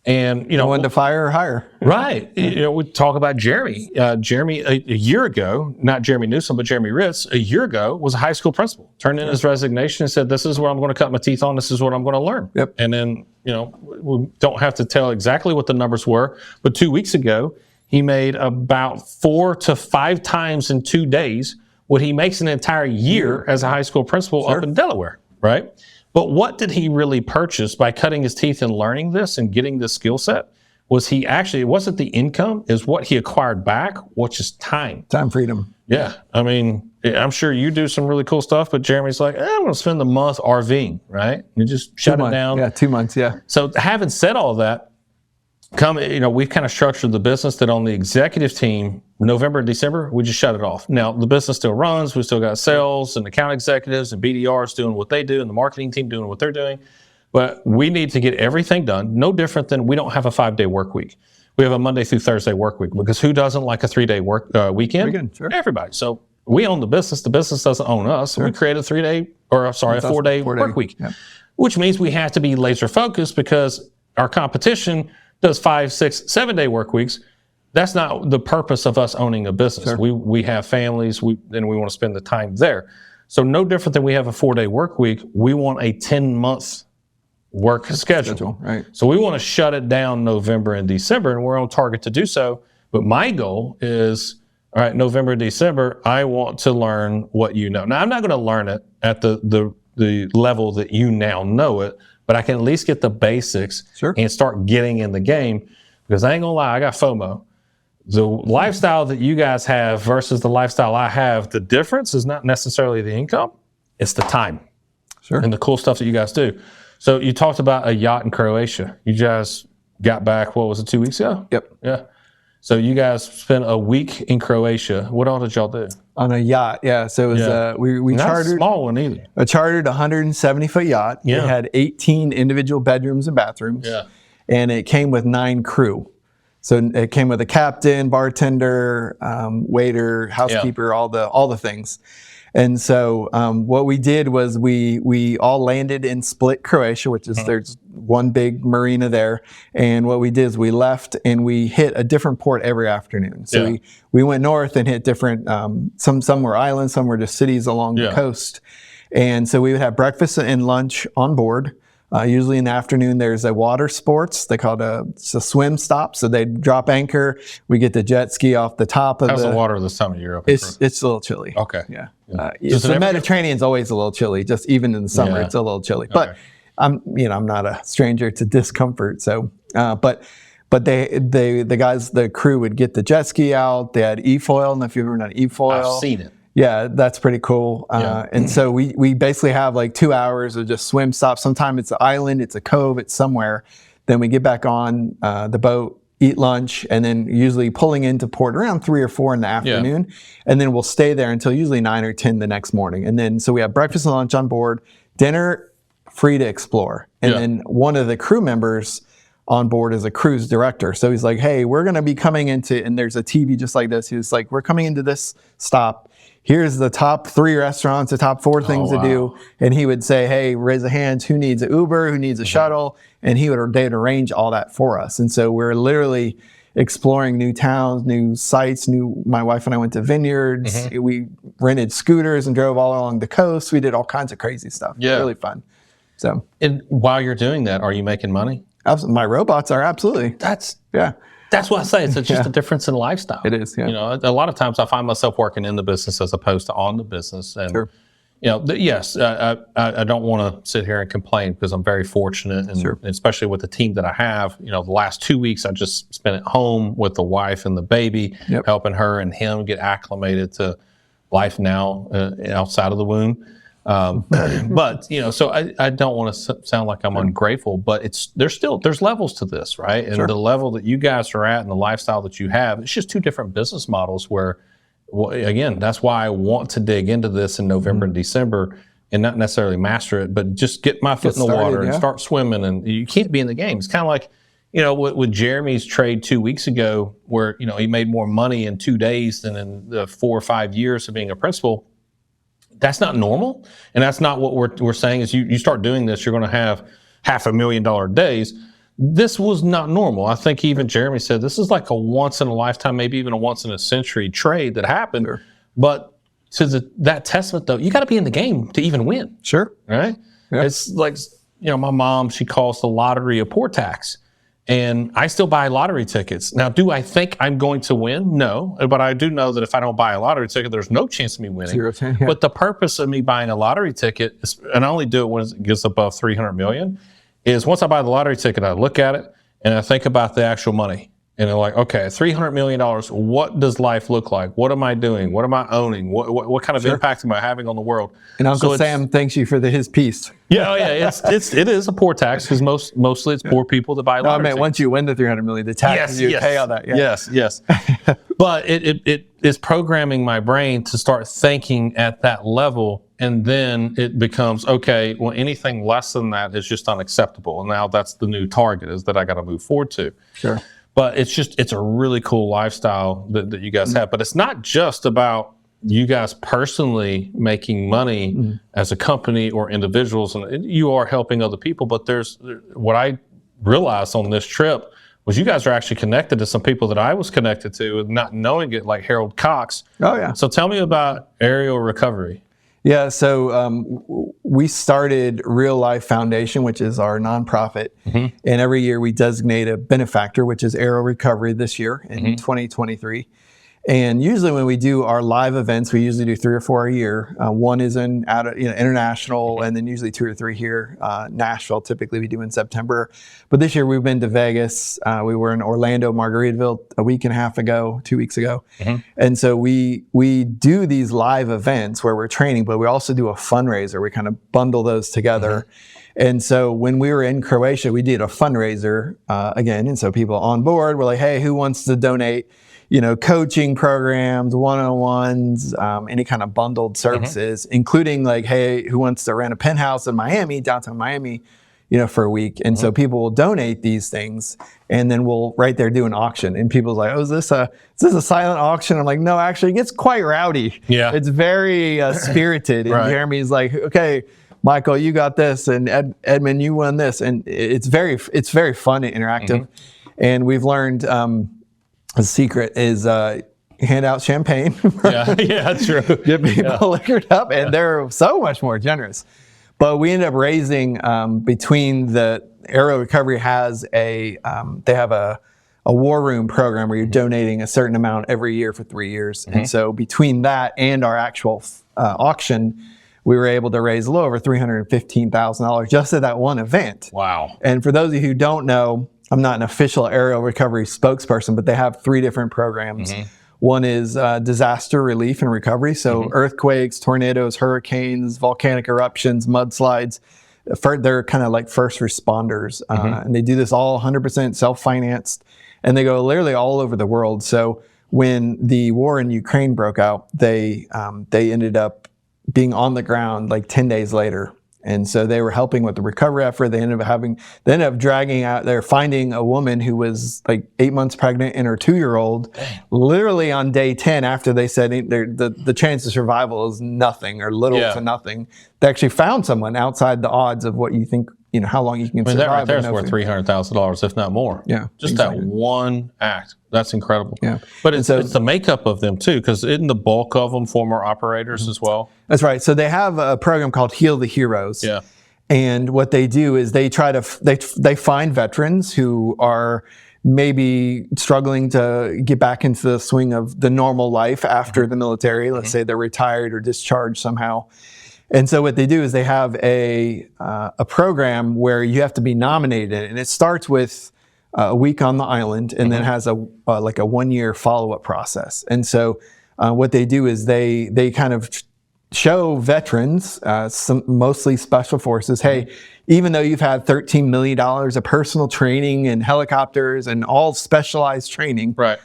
And, you know, One to fire or hire. right. You know, we talk about Jeremy. Jeremy, a year ago, not Jeremy Newsom, but Jeremy Ritz, a year ago was a high school principal. Turned in his resignation and said, this is what I'm going to cut my teeth on. This is what I'm going to learn. Yep. And then, you know, we don't have to tell exactly what the numbers were, but 2 weeks ago, he made about 4 to 5 times in 2 days what he makes an entire year as a high school principal up in Delaware, right? But what did he really purchase by cutting his teeth and learning this and getting this skill set? Was he actually, it wasn't the income, is what he acquired back, which is time. Time freedom. Yeah. I mean, I'm sure you do some really cool stuff, but Jeremy's like, I'm going to spend the month RVing, right? You just shut it down. Yeah, 2 months, yeah. So having said all that, we've kind of structured the business that on the executive team, November and December, we just shut it off. Now, the business still runs. We still got sales and account executives and BDRs doing what they do and the marketing team doing what they're doing. But we need to get everything done. No different than we don't have a 5-day work week. We have a Monday through Thursday work week because who doesn't like a 3-day work weekend? Sure. Everybody. So we own the business. The business doesn't own us. Sure. So we create a 4-day work week, which means we have to be laser focused because our competition does 5, 6, 7-day work weeks. That's not the purpose of us owning a business. Sure. We have families, and we want to spend the time there. So no different than we have a 4-day work week. We want a 10-month work schedule. Right. So we want to shut it down November and December, and we're on target to do so. But my goal is, all right, November, December, I want to learn what you know. Now, I'm not going to learn it at the level that you now know it, but I can at least get the basics and start getting in the game, because I ain't gonna lie, I got FOMO. The lifestyle that you guys have versus the lifestyle I have, the difference is not necessarily the income, it's the time and the cool stuff that you guys do. So you talked about a yacht in Croatia. You guys got back, what was it, 2 weeks ago? Yep. Yeah. So you guys spent a week in Croatia. What all did y'all do? On a yacht, yeah. So it was we not chartered a small one either. A chartered 170-foot yacht. Yeah. It had 18 individual bedrooms and bathrooms. Yeah. And it came with 9 crew. So it came with a captain, bartender, waiter, housekeeper, all the things. And so what we did was we all landed in Split, Croatia, which is there's one big marina there. And what we did is we left and we hit a different port every afternoon. So we went north and hit different, some were islands, some were just cities along the coast. And so we would have breakfast and lunch on board. Usually in the afternoon, there's a water sports. They call it it's a swim stop. So they drop anchor. We get the jet ski off the top of How's the water this time of year up? It's a little chilly. Okay. Yeah. The Mediterranean's always a little chilly. Just even in the summer, it's a little chilly. But I'm not a stranger to discomfort. So, but the guys, the crew would get the jet ski out. They had e-foil. And if you've ever done e-foil, I've seen it. Yeah, that's pretty cool. And so we basically have like 2 hours of just swim stops. Sometimes it's an island, it's a cove, it's somewhere. Then we get back on the boat, eat lunch, and then usually pulling into port around 3 or 4 in the afternoon. And then we'll stay there until usually 9 or 10 the next morning. And then so we have breakfast and lunch on board, dinner, free to explore. And then one of the crew members on board is a cruise director. So he's like, hey, we're going to be coming into, and there's a TV just like this. He was like, we're coming into this stop. Here's the top 3 restaurants, the top 4 things to do. And he would say, hey, raise a hand. Who needs an Uber? Who needs a shuttle? And they'd arrange all that for us. And so we're literally exploring new towns, new sites. My wife and I went to vineyards. We rented scooters and drove all along the coast. We did all kinds of crazy stuff. Really fun. So, And while you're doing that, are you making money? my robots are absolutely. That's Yeah, what I say. It's just a difference in lifestyle. it is. Yeah. You know, a lot of times I find myself working in the business as opposed to on the business. And, Sure. you know, yes, I don't want to sit here and complain because I'm very fortunate. And especially with the team that I have, you know, the last 2 weeks I just spent at home with the wife and the baby, helping her and him get acclimated to life now outside of the womb. But, you know, so I don't want to sound like I'm ungrateful, but there's levels to this, right? And the level that you guys are at and the lifestyle that you have, it's just two different business models where, well, again, that's why I want to dig into this in November and December and not necessarily master it, but just get my foot in the water and start swimming. And you can't be in the game. It's kind of like, you know, with Jeremy's trade 2 weeks ago, where, you know, he made more money in 2 days than in the 4 or 5 years of being a principal. That's not normal. And that's not what we're saying is you start doing this, you're going to have $500,000 days. This was not normal. I think even Jeremy said this is like a once in a lifetime, maybe even a once in a century trade that happened. But to that testament, though, you got to be in the game to even win. Right? Yeah. It's like, you know, my mom, she calls the lottery a poor tax. And I still buy lottery tickets. Now, do I think I'm going to win? No. But I do know that if I don't buy a lottery ticket, there's no chance of me winning. 0-10, yeah. But the purpose of me buying a lottery ticket, and I only do it when it gets above $300 million, is once I buy the lottery ticket, I look at it and I think about the actual money. And I'm like, okay, $300 million, what does life look like? What am I doing? What am I owning? What kind of impact am I having on the world? And Uncle Sam thanks you for his piece. Yeah, it is a poor tax because mostly it's poor people that buy lottery I mean, tickets. Once you win the $300 million, the taxes you pay on that. Yeah. Yes. But it is programming my brain to start thinking at that level, and then it becomes, okay, well, anything less than that is just unacceptable. And now that's the new target is that I got to move forward to. Sure. But it's a really cool lifestyle that you guys have. But it's not just about you guys personally making money as a company or individuals, and you are helping other people. But there's what I realized on this trip was you guys are actually connected to some people that I was connected to, and not knowing it, like Harold Cox. Oh yeah. So tell me about aerial recovery. Yeah, so we started Real Life Foundation, which is our nonprofit, and every year we designate a benefactor, which is Aerial Recovery this year in 2023. And usually when we do our live events, we usually do 3 or 4 a year. One is international, and then usually 2 or 3 here. Nashville, typically we do in September. But this year we've been to Vegas. We were in Orlando, Margaritaville a week and a half ago, 2 weeks ago. And so we do these live events where we're training, but we also do a fundraiser. We kind of bundle those together. And so when we were in Croatia, we did a fundraiser again. And so people on board were like, hey, who wants to donate? You know, coaching programs, one-on-ones, any kind of bundled services, including like, hey, who wants to rent a penthouse in Miami, downtown Miami, you know, for a week. And so people will donate these things, and then we'll right there do an auction. And people's like, oh, is this a silent auction? I'm like, no, actually it gets quite rowdy. Yeah. It's very spirited. And Jeremy's like, okay, Michael, you got this, and Edmund, you won this. And it's very fun and interactive. And we've learned, the secret is hand out champagne. Yeah, true. Get people liquored up, and they're so much more generous. But we ended up raising between the Aerial Recovery has they have a war room program where you're donating a certain amount every year for 3 years. And so between that and our actual auction, we were able to raise a little over $315,000 just at that one event. Wow. And for those of you who don't know, I'm not an official aerial recovery spokesperson, but they have 3 different programs. One is disaster relief and recovery. So earthquakes, tornadoes, hurricanes, volcanic eruptions, mudslides. They're kind of like first responders. And they do this all 100% self-financed. And they go literally all over the world. So when the war in Ukraine broke out, they ended up being on the ground like 10 days later. And so they were helping with the recovery effort. They ended up dragging out there, finding a woman who was like 8 months pregnant and her 2-year-old, literally on day 10 after they said the chance of survival is nothing or little to nothing. They actually found someone outside the odds of what you think, you know, how long you can survive. That right there is worth $300,000, if not more. Yeah. Just that one act. That's incredible. Yeah. But it's the makeup of them too, because isn't the bulk of them former operators as well? That's right. So they have a program called Heal the Heroes. Yeah. And what they do is they try to they find veterans who are maybe struggling to get back into the swing of the normal life after the military. Let's say they're retired or discharged somehow. And so what they do is they have a program where you have to be nominated, and it starts with a week on the island, and then has a 1-year follow-up process. And so what they do is they kind of show veterans, mostly special forces, hey, even though you've had $13 million of personal training and helicopters and all specialized training, right?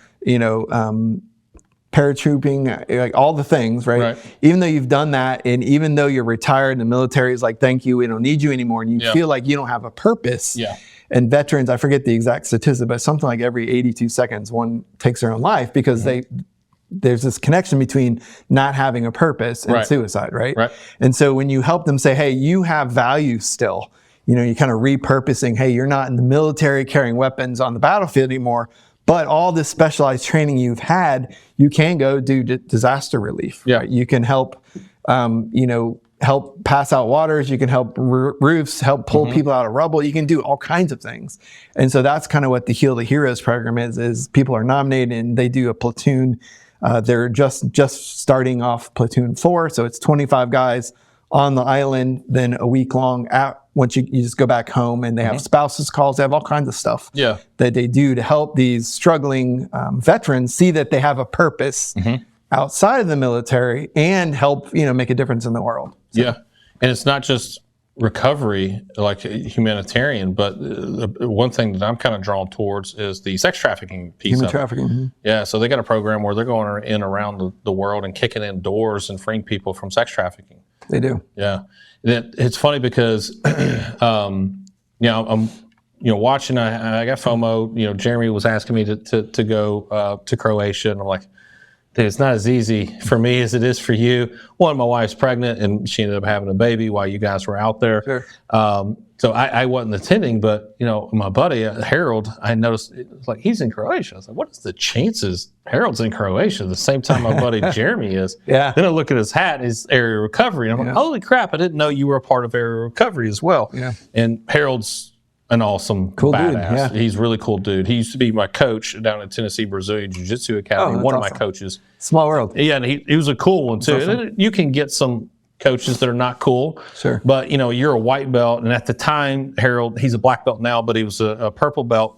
Paratrooping, like all the things, right? Even though you've done that, and even though you're retired and the military is like, thank you, we don't need you anymore, and you feel like you don't have a purpose. And veterans, I forget the exact statistic, but something like every 82 seconds, one takes their own life because there's this connection between not having a purpose and suicide, right? And so when you help them say, hey, you have value still, you're kind of repurposing, hey, you're not in the military carrying weapons on the battlefield anymore, but all this specialized training you've had, you can go do disaster relief. Right? You can help, help pass out waters. You can help roofs, help pull people out of rubble. You can do all kinds of things. And so that's kind of what the Heal the Heroes program is people are nominated and they do a platoon. They're just starting off platoon 4. So it's 25 guys on the island, then a week long once you just go back home, and they have spouses calls. They have all kinds of stuff that they do to help these struggling veterans see that they have a purpose outside of the military and help, make a difference in the world. So. And it's not just recovery, like humanitarian, but one thing that I'm kind of drawn towards is the sex trafficking piece. Human trafficking. Yeah, so they got a program where they're going in around the world and kicking in doors and freeing people from sex trafficking. They do. Yeah. It's funny because, I'm, watching, I got FOMO, Jeremy was asking me to go to Croatia, and I'm like, dude, it's not as easy for me as it is for you. One, my wife's pregnant and she ended up having a baby while you guys were out there. Sure. So I wasn't attending, but my buddy Harold, I noticed like he's in Croatia. I was like, what is the chances Harold's in Croatia the same time my buddy Jeremy is? Then I look at his hat, his area recovery, and I'm like, holy crap, I didn't know you were a part of area recovery as well. And Harold's an awesome cool badass. Dude. He's a really cool dude. He used to be my coach down at Tennessee Brazilian Jiu-Jitsu Academy. One of my coaches. Small world. Yeah, and he was a cool one too. Awesome. You can get some coaches that are not cool. Sure. But you're a white belt, and at the time, Harold, he's a black belt now, but he was a purple belt.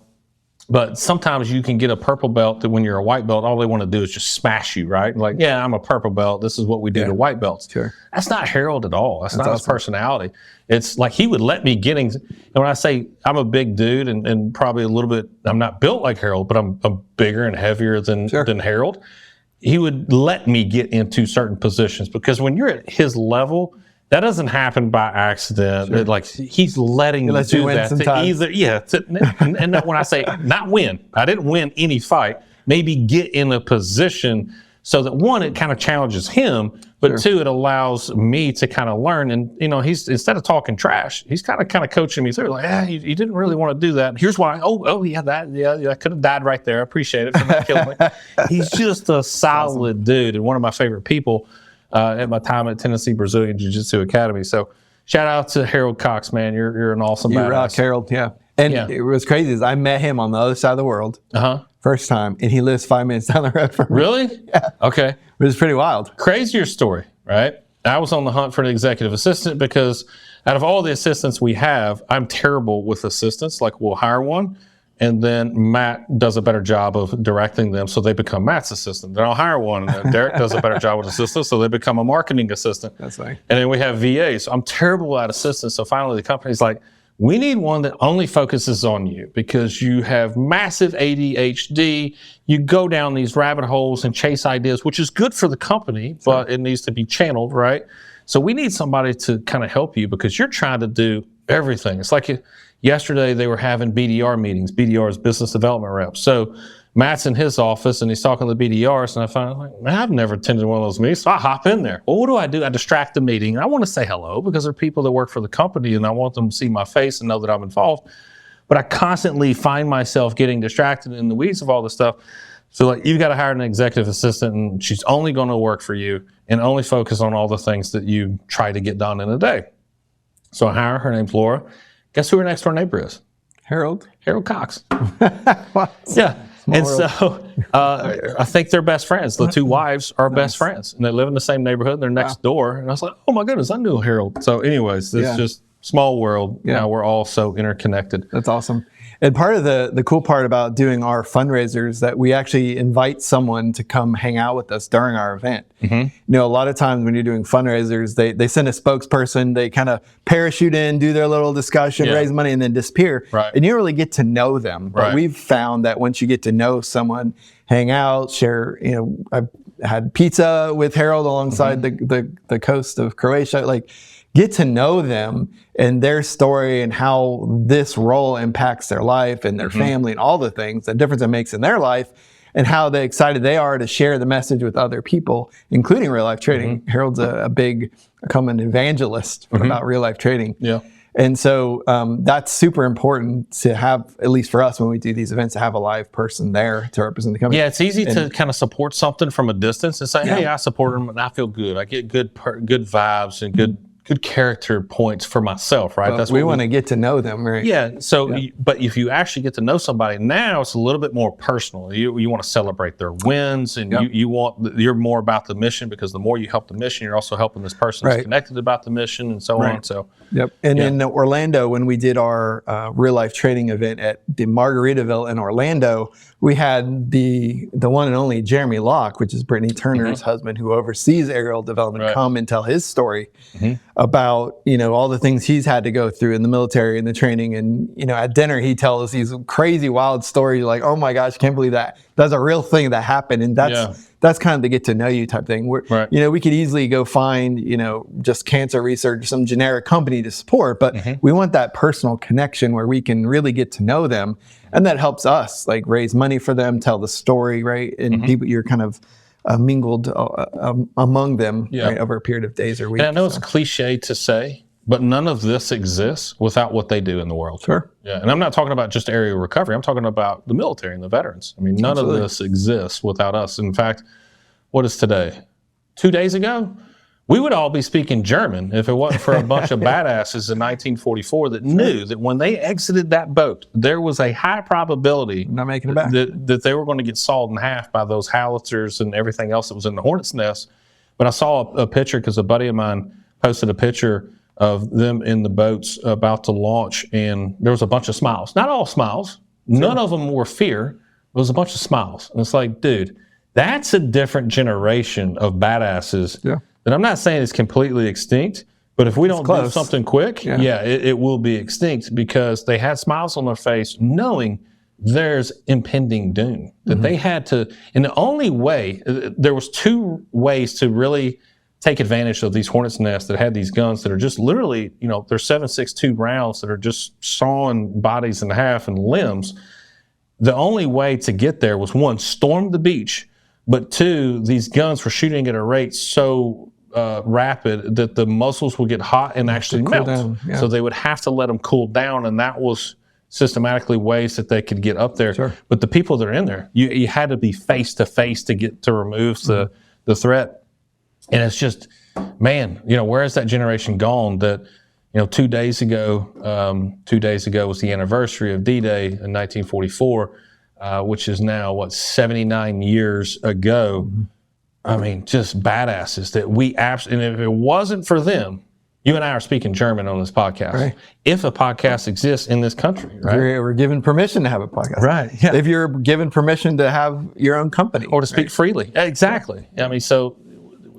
But sometimes you can get a purple belt that when you're a white belt, all they want to do is just smash you, right? Like, yeah, I'm a purple belt. This is what we do to white belts. Sure. That's not Harold at all. That's not awesome. His personality. It's like he would let me and when I say I'm a big dude and probably a little bit, I'm not built like Harold, but I'm bigger and heavier than Harold. He would let me get into certain positions because when you're at his level, that doesn't happen by accident. Sure. Like he's letting me do that to either, and when I say not win, I didn't win any fight. Maybe get in a position so that one, it kind of challenges him, but two, it allows me to kind of learn. And he's instead of talking trash, he's kind of coaching me through. Like, you didn't really want to do that. Here's why. I could have died right there. I appreciate it for not killing me. He's just a solid dude and one of my favorite people. At my time at Tennessee Brazilian Jiu-Jitsu Academy. So shout out to Harold Cox, man. You're an awesome badass. You rock, Harold, And it was crazy is I met him on the other side of the world first time, and he lives 5 minutes down the road from me. Really? Yeah. Okay. It was pretty wild. Crazier story, right? I was on the hunt for an executive assistant because out of all the assistants we have, I'm terrible with assistants. Like we'll hire one, and then Matt does a better job of directing them, so they become Matt's assistant. Then I'll hire one, and Derek does a better job with assistants, so they become a marketing assistant. That's right. And then we have VAs. So I'm terrible at assistants. So finally, the company's like, we need one that only focuses on you because you have massive ADHD. You go down these rabbit holes and chase ideas, which is good for the company, but it needs to be channeled, right? So we need somebody to kind of help you because you're trying to do everything. It's like yesterday they were having BDR meetings. BDR is business development reps. So Matt's in his office and he's talking to the BDRs, and I find like, man, I've never attended one of those meetings. So I hop in there. Well, what do? I distract the meeting. I want to say hello because they're people that work for the company and I want them to see my face and know that I'm involved. But I constantly find myself getting distracted in the weeds of all this stuff. So like, you've got to hire an executive assistant and she's only going to work for you and only focus on all the things that you try to get done in a day. So I hire her. Her name's Laura. Guess who her next door neighbor is? Harold Cox. What? Yeah. And world. so I think they're best friends. The two wives are best friends, and they live in the same neighborhood. And they're next door. And I was like, oh my goodness, I knew Harold. So anyways, it's just small world. Yeah. Now we're all so interconnected. That's awesome. And part of the cool part about doing our fundraisers that we actually invite someone to come hang out with us during our event. You know, a lot of times when you're doing fundraisers, they send a spokesperson, they kind of parachute in, do their little discussion, raise money, and then disappear. Right. And you don't really get to know them. But we've found that once you get to know someone, hang out, share, you know, I've had pizza with Harold alongside the coast of Croatia, like get to know them and their story and how this role impacts their life and their family and all the things, the difference it makes in their life, and how excited they are to share the message with other people, including real life trading. Harold's a big, an evangelist about real life trading. Yeah. And so that's super important to have, at least for us when we do these events, to have a live person there to represent the company. Yeah, it's easy to kind of support something from a distance and say, hey, I support them and I feel good. I get good vibes and good character points for myself, right? But That's we want to get to know them, right? Yeah. So, but if you actually get to know somebody now, it's a little bit more personal. You want to celebrate their wins, and you're more about the mission, because the more you help the mission, you're also helping this person who's connected about the mission, and so on. So, and in Orlando, when we did our real life trading event at the Margaritaville in Orlando, we had the one and only Jeremy Locke, which is Brittany Turner's husband, who oversees aerial development, come and tell his story about, you know, all the things he's had to go through in the military and the training. And, you know, at dinner, he tells these crazy, wild stories like, oh my gosh, I can't believe that. That's a real thing that happened. And that's kind of the get to know you type thing. Where, you know, we could easily go find, you know, just cancer research, some generic company to support, but we want that personal connection where we can really get to know them. And that helps us like raise money for them, tell the story, right? And people, you're kind of mingled among them right, over a period of days or weeks. And I know it's cliche to say, but none of this exists without what they do in the world. Sure. Yeah, and I'm not talking about just aerial recovery. I'm talking about the military and the veterans. I mean, none of this exists without us. In fact, what is today? 2 days ago, we would all be speaking German if it wasn't for a bunch of badasses in 1944 that knew that when they exited that boat, there was a high probability not making it back. that they were going to get sawed in half by those howitzers and everything else that was in the hornet's nest. But I saw a picture because a buddy of mine posted a picture of them in the boats about to launch, and there was a bunch of smiles. Not all smiles. None of them were fear. It was a bunch of smiles. And it's like, dude, that's a different generation of badasses. Yeah. And I'm not saying it's completely extinct, but if we don't do something quick, it will be extinct, because they had smiles on their face knowing there's impending doom. That they had to, and the only way, there was two ways to really take advantage of these hornet's nests that had these guns that are just literally, you know, they're 7.62 rounds that are just sawing bodies in half and limbs. The only way to get there was, one, storm the beach, but two, these guns were shooting at a rate so rapid that the muzzles would get hot and actually melt. So they would have to let them cool down, and that was systematically ways that they could get up there. Sure. But the people that are in there, you had to be face to face to get to remove the threat. And it's just, man, you know, where has that generation gone? That, you know, 2 days ago was the anniversary of D-Day in 1944, which is now 79 years ago. I mean, just badasses that we absolutely, and if it wasn't for them, you and I are speaking German on this podcast. Right. If a podcast exists in this country, right? We're given permission to have a podcast. Right. Yeah. If you're given permission to have your own company. Or to speak freely. Exactly. I mean, so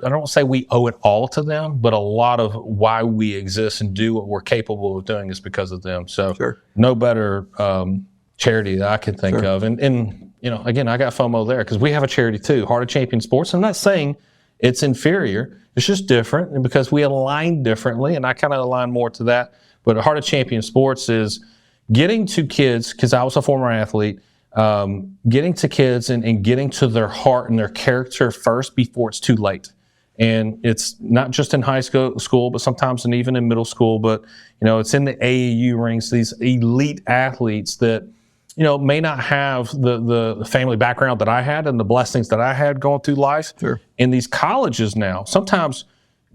I don't say we owe it all to them, but a lot of why we exist and do what we're capable of doing is because of them. So no better charity that I can think of. And you know, again, I got FOMO there because we have a charity too, Heart of Champion Sports. I'm not saying it's inferior. It's just different, and because we align differently, and I kind of align more to that. But Heart of Champion Sports is getting to kids, because I was a former athlete, getting to kids and getting to their heart and their character first before it's too late. And it's not just in high school, but sometimes even in middle school. But, you know, it's in the AAU ranks, these elite athletes that, you know, may not have the family background that I had and the blessings that I had going through life. In these colleges now, sometimes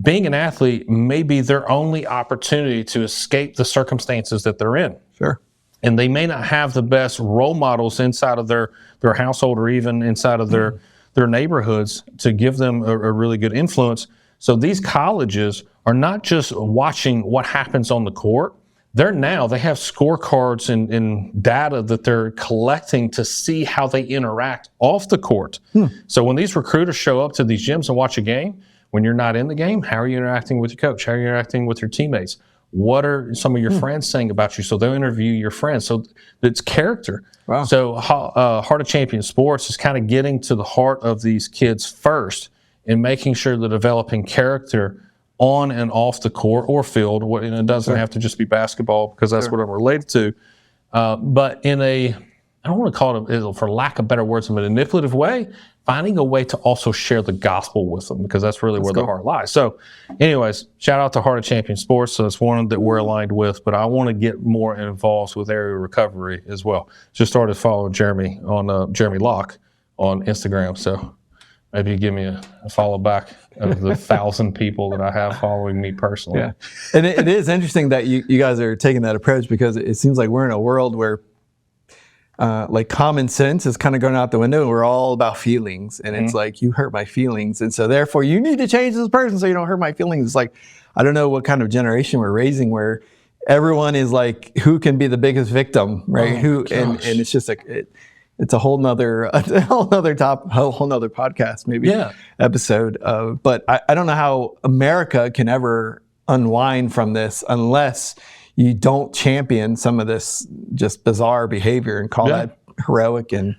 being an athlete may be their only opportunity to escape the circumstances that they're in. Sure. And they may not have the best role models inside of their household or even inside of their neighborhoods to give them a really good influence. So these colleges are not just watching what happens on the court. They have scorecards and data that they're collecting to see how they interact off the court. So when these recruiters show up to these gyms and watch a game, when you're not in the game, how are you interacting with your coach? How are you interacting with your teammates? What are some of your friends saying about you? So they'll interview your friends. So it's character. Wow. So Heart of Champion Sports is kind of getting to the heart of these kids first and making sure they're developing character on and off the court or field. And it doesn't have to just be basketball because that's what I'm related to. But in I don't want to call it, for lack of better words, a manipulative way, finding a way to also share the gospel with them, because that's really where the heart lies. So anyways, shout out to Heart of Champion Sports. So it's one that we're aligned with, but I want to get more involved with area recovery as well. Just started following Jeremy on Jeremy Locke on Instagram. So maybe you give me a follow back of the 1,000 people that I have following me personally. Yeah. And it is interesting that you guys are taking that approach, because it seems like we're in a world where like common sense is kind of going out the window, and we're all about feelings. And it's like, you hurt my feelings, and so therefore you need to change this person so you don't hurt my feelings. It's like, I don't know what kind of generation we're raising where everyone is like, who can be the biggest victim, right? And it's just like, it's a whole nother podcast, maybe episode of, but I don't know how America can ever unwind from this unless you don't champion some of this just bizarre behavior and call that heroic. And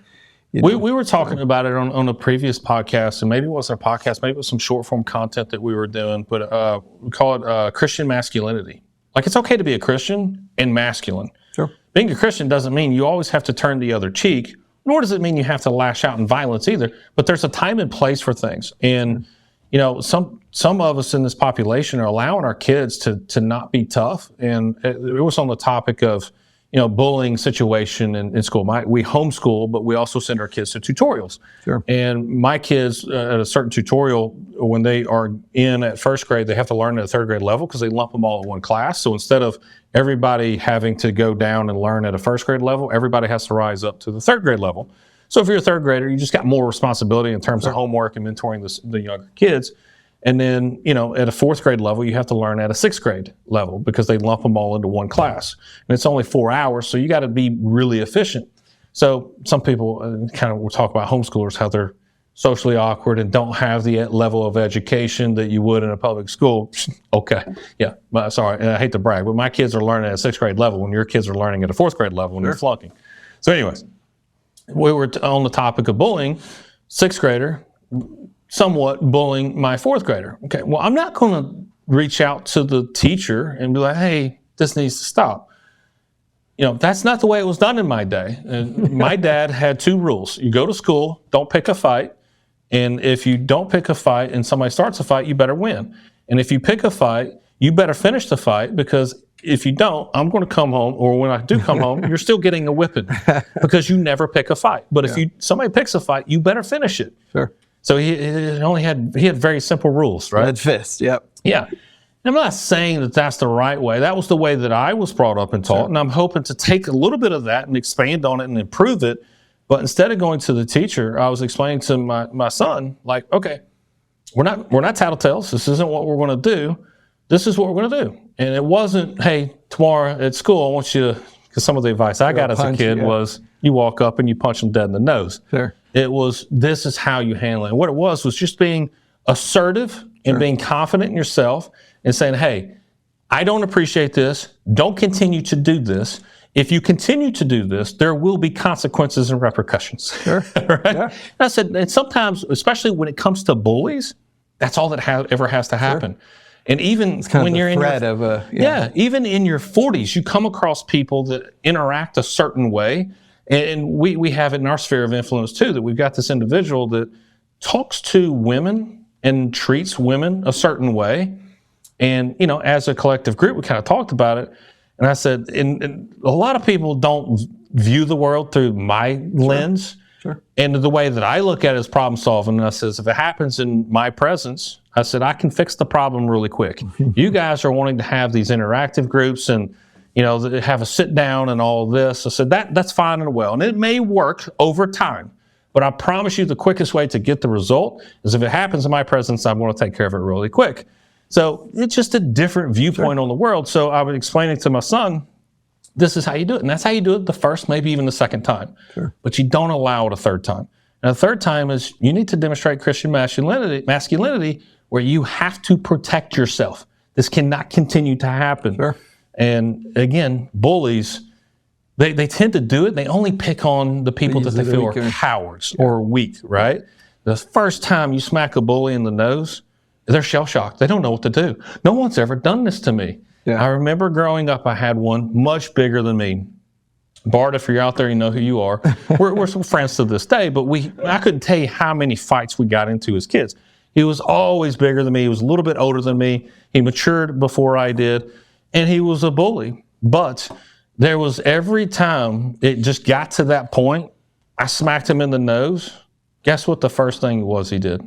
we were talking about it on a previous podcast, and maybe it was our podcast, maybe it was some short form content that we were doing, but we call it Christian masculinity. Like, it's okay to be a Christian and masculine. Sure. Being a Christian doesn't mean you always have to turn the other cheek, nor does it mean you have to lash out in violence either, but there's a time and place for things. And you know, some of us in this population are allowing our kids to not be tough. And it was on the topic of, you know, bullying situation in school. We homeschool, but we also send our kids to tutorials. Sure. And my kids at a certain tutorial, when they are in at first grade, they have to learn at a third grade level because they lump them all in one class. So instead of everybody having to go down and learn at a first grade level, everybody has to rise up to the third grade level. So if you're a third grader, you just got more responsibility in terms of homework and mentoring the younger kids. And then, you know, at a fourth grade level, you have to learn at a sixth grade level because they lump them all into one class. And it's only 4 hours, so you got to be really efficient. So some people kind of will talk about homeschoolers, how they're socially awkward and don't have the level of education that you would in a public school. Okay, yeah, sorry, I hate to brag, but my kids are learning at a sixth grade level when your kids are learning at a fourth grade level when you're flunking. So anyways, we were on the topic of bullying, sixth grader, somewhat bullying my fourth grader. Okay, well, I'm not going to reach out to the teacher and be like, hey, this needs to stop. You know, that's not the way it was done in my day. And my dad had 2 rules. You go to school, don't pick a fight. And if you don't pick a fight and somebody starts a fight, you better win. And if you pick a fight, you better finish the fight, because if you don't, I'm going to come home, or when I do come home, you're still getting a whipping because you never pick a fight. But if somebody picks a fight, you better finish it. Sure. So he had very simple rules, right? Red fist, yep. Yeah. And I'm not saying that that's the right way. That was the way that I was brought up and taught, and I'm hoping to take a little bit of that and expand on it and improve it. But instead of going to the teacher, I was explaining to my son, like, okay, we're not tattletales. This isn't what we're going to do. This is what we're going to do. And it wasn't, hey, tomorrow at school, I want you to, because some of the advice I got as a kid was you walk up and you punch them dead in the nose. Sure. It was, this is how you handle it. And what it was just being assertive and being confident in yourself and saying, hey, I don't appreciate this. Don't continue to do this. If you continue to do this, there will be consequences and repercussions. Sure. Right? Yeah. And I said, and sometimes, especially when it comes to bullies, that's all that ever has to happen. Sure. And even when you're in even in your 40s, you come across people that interact a certain way. And we have it in our sphere of influence too, that we've got this individual that talks to women and treats women a certain way. And, you know, as a collective group, we kind of talked about it. And I said, and a lot of people don't view the world through my lens. Sure. And the way that I look at it is problem solving. And I says, if it happens in my presence, I said, I can fix the problem really quick. You guys are wanting to have these interactive groups and, have a sit down and all of this. I said, that's fine and well. And it may work over time, but I promise you the quickest way to get the result is if it happens in my presence, I'm going to take care of it really quick. So it's just a different viewpoint on the world. So I was explaining to my son, this is how you do it. And that's how you do it the first, maybe even the second time. Sure. But you don't allow it a third time. And the third time is you need to demonstrate Christian masculinity where you have to protect yourself. This cannot continue to happen. Sure. And again, bullies, they tend to do it. They only pick on the people that they feel are cowards or weak, right? The first time you smack a bully in the nose, they're shell-shocked. They don't know what to do. No one's ever done this to me. Yeah. I remember growing up, I had one much bigger than me. Bart, if you're out there, you know who you are. We're some friends to this day, but I couldn't tell you how many fights we got into as kids. He was always bigger than me. He was a little bit older than me. He matured before I did, and he was a bully. But there was every time it just got to that point, I smacked him in the nose. Guess what the first thing was he did?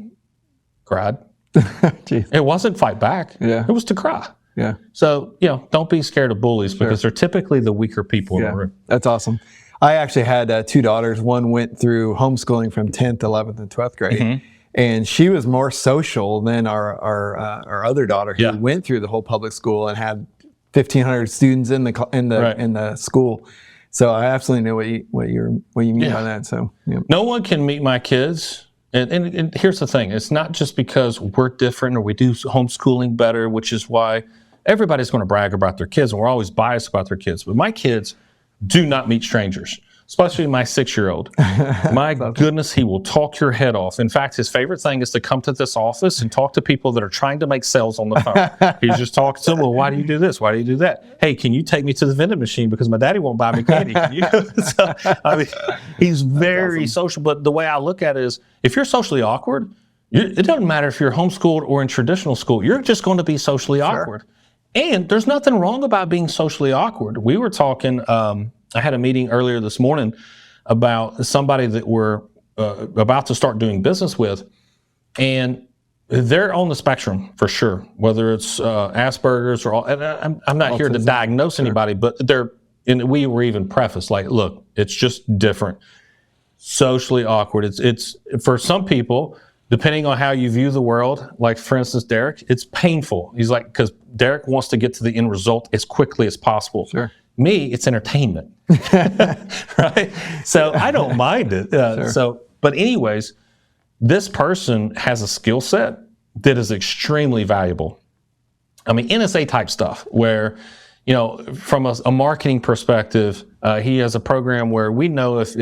Cried. It wasn't fight back. Yeah. It was to cry. Yeah. So, don't be scared of bullies because they're typically the weaker people in the room. That's awesome. I actually had 2 daughters. One went through homeschooling from 10th, 11th, and 12th grade. Mm-hmm. And she was more social than our other daughter who went through the whole public school and had 1,500 students in the school. So I absolutely know what you mean by that. So no one can meet my kids. And here's the thing. It's not just because we're different or we do homeschooling better, which is why everybody's going to brag about their kids, and we're always biased about their kids. But my kids do not meet strangers, especially my 6-year-old. My goodness, he will talk your head off. In fact, his favorite thing is to come to this office and talk to people that are trying to make sales on the phone. He's just talking to them, well, why do you do this? Why do you do that? Hey, can you take me to the vending machine because my daddy won't buy me candy? Can you? So, he's very social. But the way I look at it is, if you're socially awkward, it doesn't matter if you're homeschooled or in traditional school. You're just going to be socially awkward. And there's nothing wrong about being socially awkward. We were talking, I had a meeting earlier this morning about somebody that we're about to start doing business with, and they're on the spectrum for sure, whether it's Asperger's or all. And I'm not here to diagnose anybody, but we were even prefaced like, look, it's just different. Socially awkward. It's for some people, depending on how you view the world, like for instance, Derek, it's painful. He's like, because Derek wants to get to the end result as quickly as possible. Sure. Me, it's entertainment, right? So I don't mind it. But anyways, this person has a skill set that is extremely valuable. I mean, NSA type stuff where, from a marketing perspective, he has a program where we know if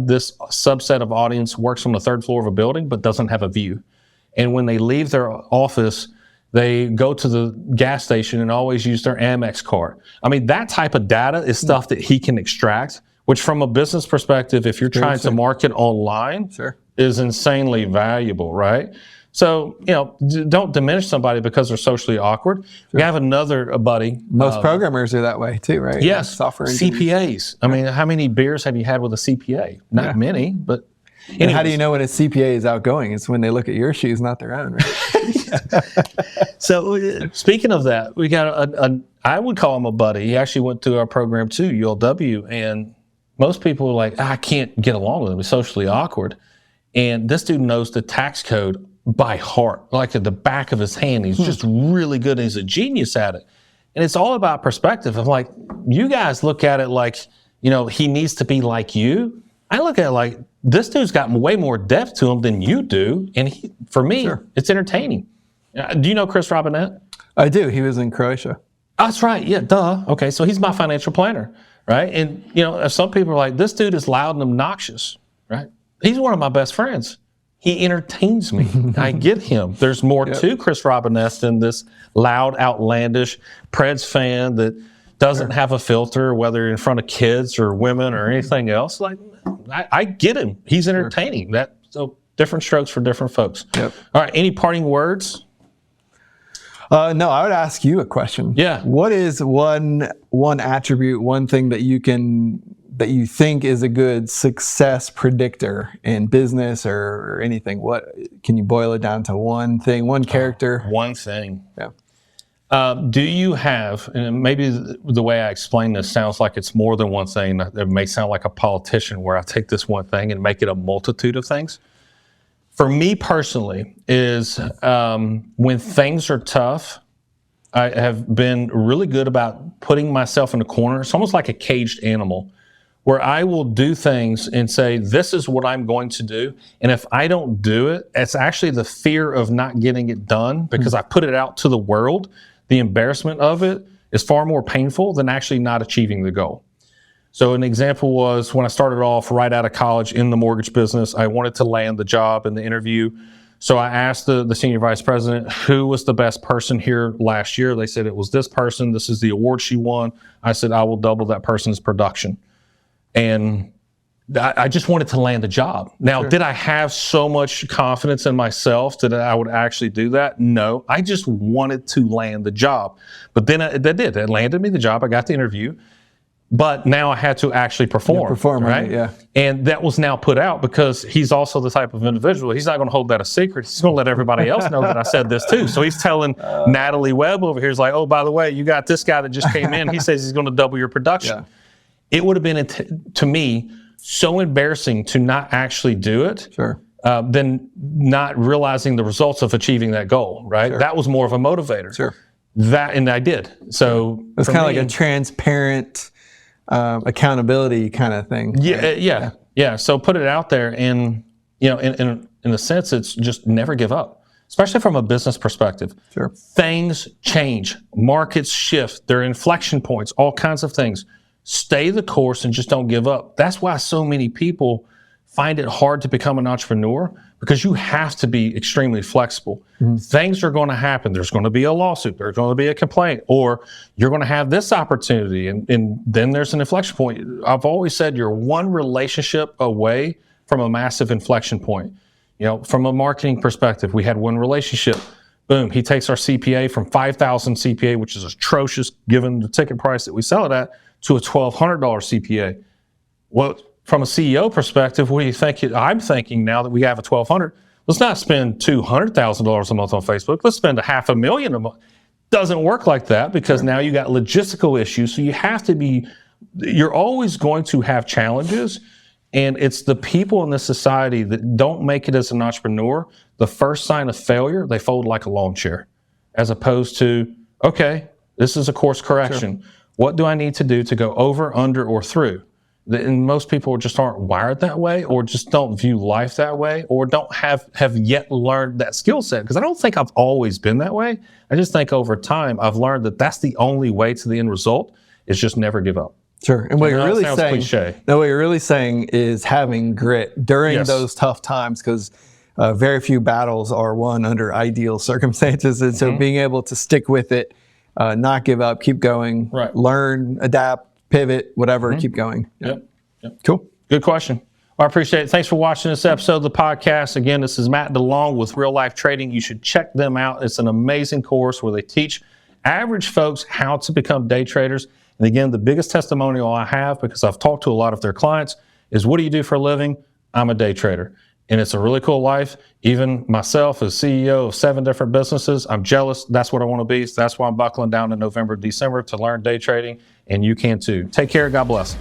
this subset of audience works on the 3rd floor of a building but doesn't have a view. And when they leave their office, they go to the gas station and always use their Amex card. I mean, that type of data is stuff that he can extract, which from a business perspective, if you're trying to market online, is insanely valuable, right? So, don't diminish somebody because they're socially awkward. We have another buddy. Most programmers are that way too, right? Yes. Software engineers. CPAs. I mean, how many beers have you had with a CPA? Not many, but anyways. And how do you know when a CPA is outgoing? It's when they look at your shoes, not their own, right? So speaking of that, we got I would call him a buddy. He actually went through our program too, ULW, and most people are like, I can't get along with him. He's socially awkward. And this dude knows the tax code by heart, like at the back of his hand. He's just really good and he's a genius at it. And it's all about perspective. I'm like, you guys look at it like, he needs to be like you. I look at it like, this dude's got way more depth to him than you do. And for me, it's entertaining. Do you know Chris Robinette? I do. He was in Croatia. Oh, that's right. Yeah, duh. Okay, so he's my financial planner, right? And, some people are like, this dude is loud and obnoxious, right? He's one of my best friends. He entertains me. I get him. There's more to Chris Robinette than this loud, outlandish Preds fan that doesn't have a filter, whether in front of kids or women or anything else. Like, I get him. He's entertaining. So different strokes for different folks. Yep. All right. Any parting words? No, I would ask you a question. Yeah. What is one attribute, one thing that you can that you think is a good success predictor in business or anything? What can you boil it down to? One thing, one character? One thing. Yeah. Do you have, and maybe the way I explain this sounds like it's more than one thing. It may sound like a politician where I take this one thing and make it a multitude of things. For me personally, is when things are tough, I have been really good about putting myself in a corner. It's almost like a caged animal where I will do things and say, this is what I'm going to do. And if I don't do it, it's actually the fear of not getting it done because I put it out to the world. The embarrassment of it is far more painful than actually not achieving the goal. So an example was when I started off right out of college in the mortgage business, I wanted to land the job in the interview. So I asked the senior vice president, who was the best person here last year? They said it was this person. This is the award she won. I said, I will double that person's production. And I just wanted to land the job. Now, Did I have so much confidence in myself that I would actually do that? No, I just wanted to land the job. But then that did. It landed me the job. I got the interview. But now I had to actually perform. Right? Yeah. And that was now put out because he's also the type of individual. He's not going to hold that a secret. He's going to let everybody else know that I said this too. So he's telling Natalie Webb over here, he's like, oh, by the way, you got this guy that just came in. He says he's going to double your production. Yeah. It would have been, to me, so embarrassing to not actually do it than not realizing the results of achieving that goal, right? That was more of a motivator. And I did. So it's kind of like a transparent accountability kind of thing. Yeah. So put it out there, and in a sense, it's just never give up, especially from a business perspective. Things change, markets shift, there are inflection points, all kinds of things. Stay the course and just don't give up. That's why so many people find it hard to become an entrepreneur, because you have to be extremely flexible. Things are going to happen. There's going to be a lawsuit. There's going to be a complaint, or you're going to have this opportunity. And then there's an inflection point. I've always said you're one relationship away from a massive inflection point. From a marketing perspective, we had one relationship. Boom, he takes our CPA from 5,000 CPA, which is atrocious given the ticket price that we sell it at, to a $1,200 CPA. Well, from a CEO perspective, what do you think? I'm thinking now that we have a $1,200, let's not spend $200,000 a month on Facebook. Let's spend $500,000 a month. Doesn't work like that, because now you got logistical issues. So you have to you're always going to have challenges. And it's the people in this society that don't make it as an entrepreneur. The first sign of failure, they fold like a lawn chair, as opposed to, okay, this is a course correction. What do I need to do to go over, under, or through? And most people just aren't wired that way, or just don't view life that way, or don't have yet learned that skill set. Because I don't think I've always been that way. I just think over time I've learned that that's the only way to the end result, is just never give up. And what you're really saying is having grit during those tough times, because very few battles are won under ideal circumstances. And so being able to stick with it, not give up, keep going, learn, adapt, pivot, whatever, keep going. Yep. Cool. Good question. Well, I appreciate it. Thanks for watching this episode of the podcast. Again, this is Matt DeLonge with Real Life Trading. You should check them out. It's an amazing course where they teach average folks how to become day traders. And again, the biggest testimonial I have, because I've talked to a lot of their clients, is, what do you do for a living? I'm a day trader. And it's a really cool life. Even myself, as CEO of 7 different businesses, I'm jealous. That's what I want to be. So that's why I'm buckling down in November, December to learn day trading. And you can too. Take care. God bless.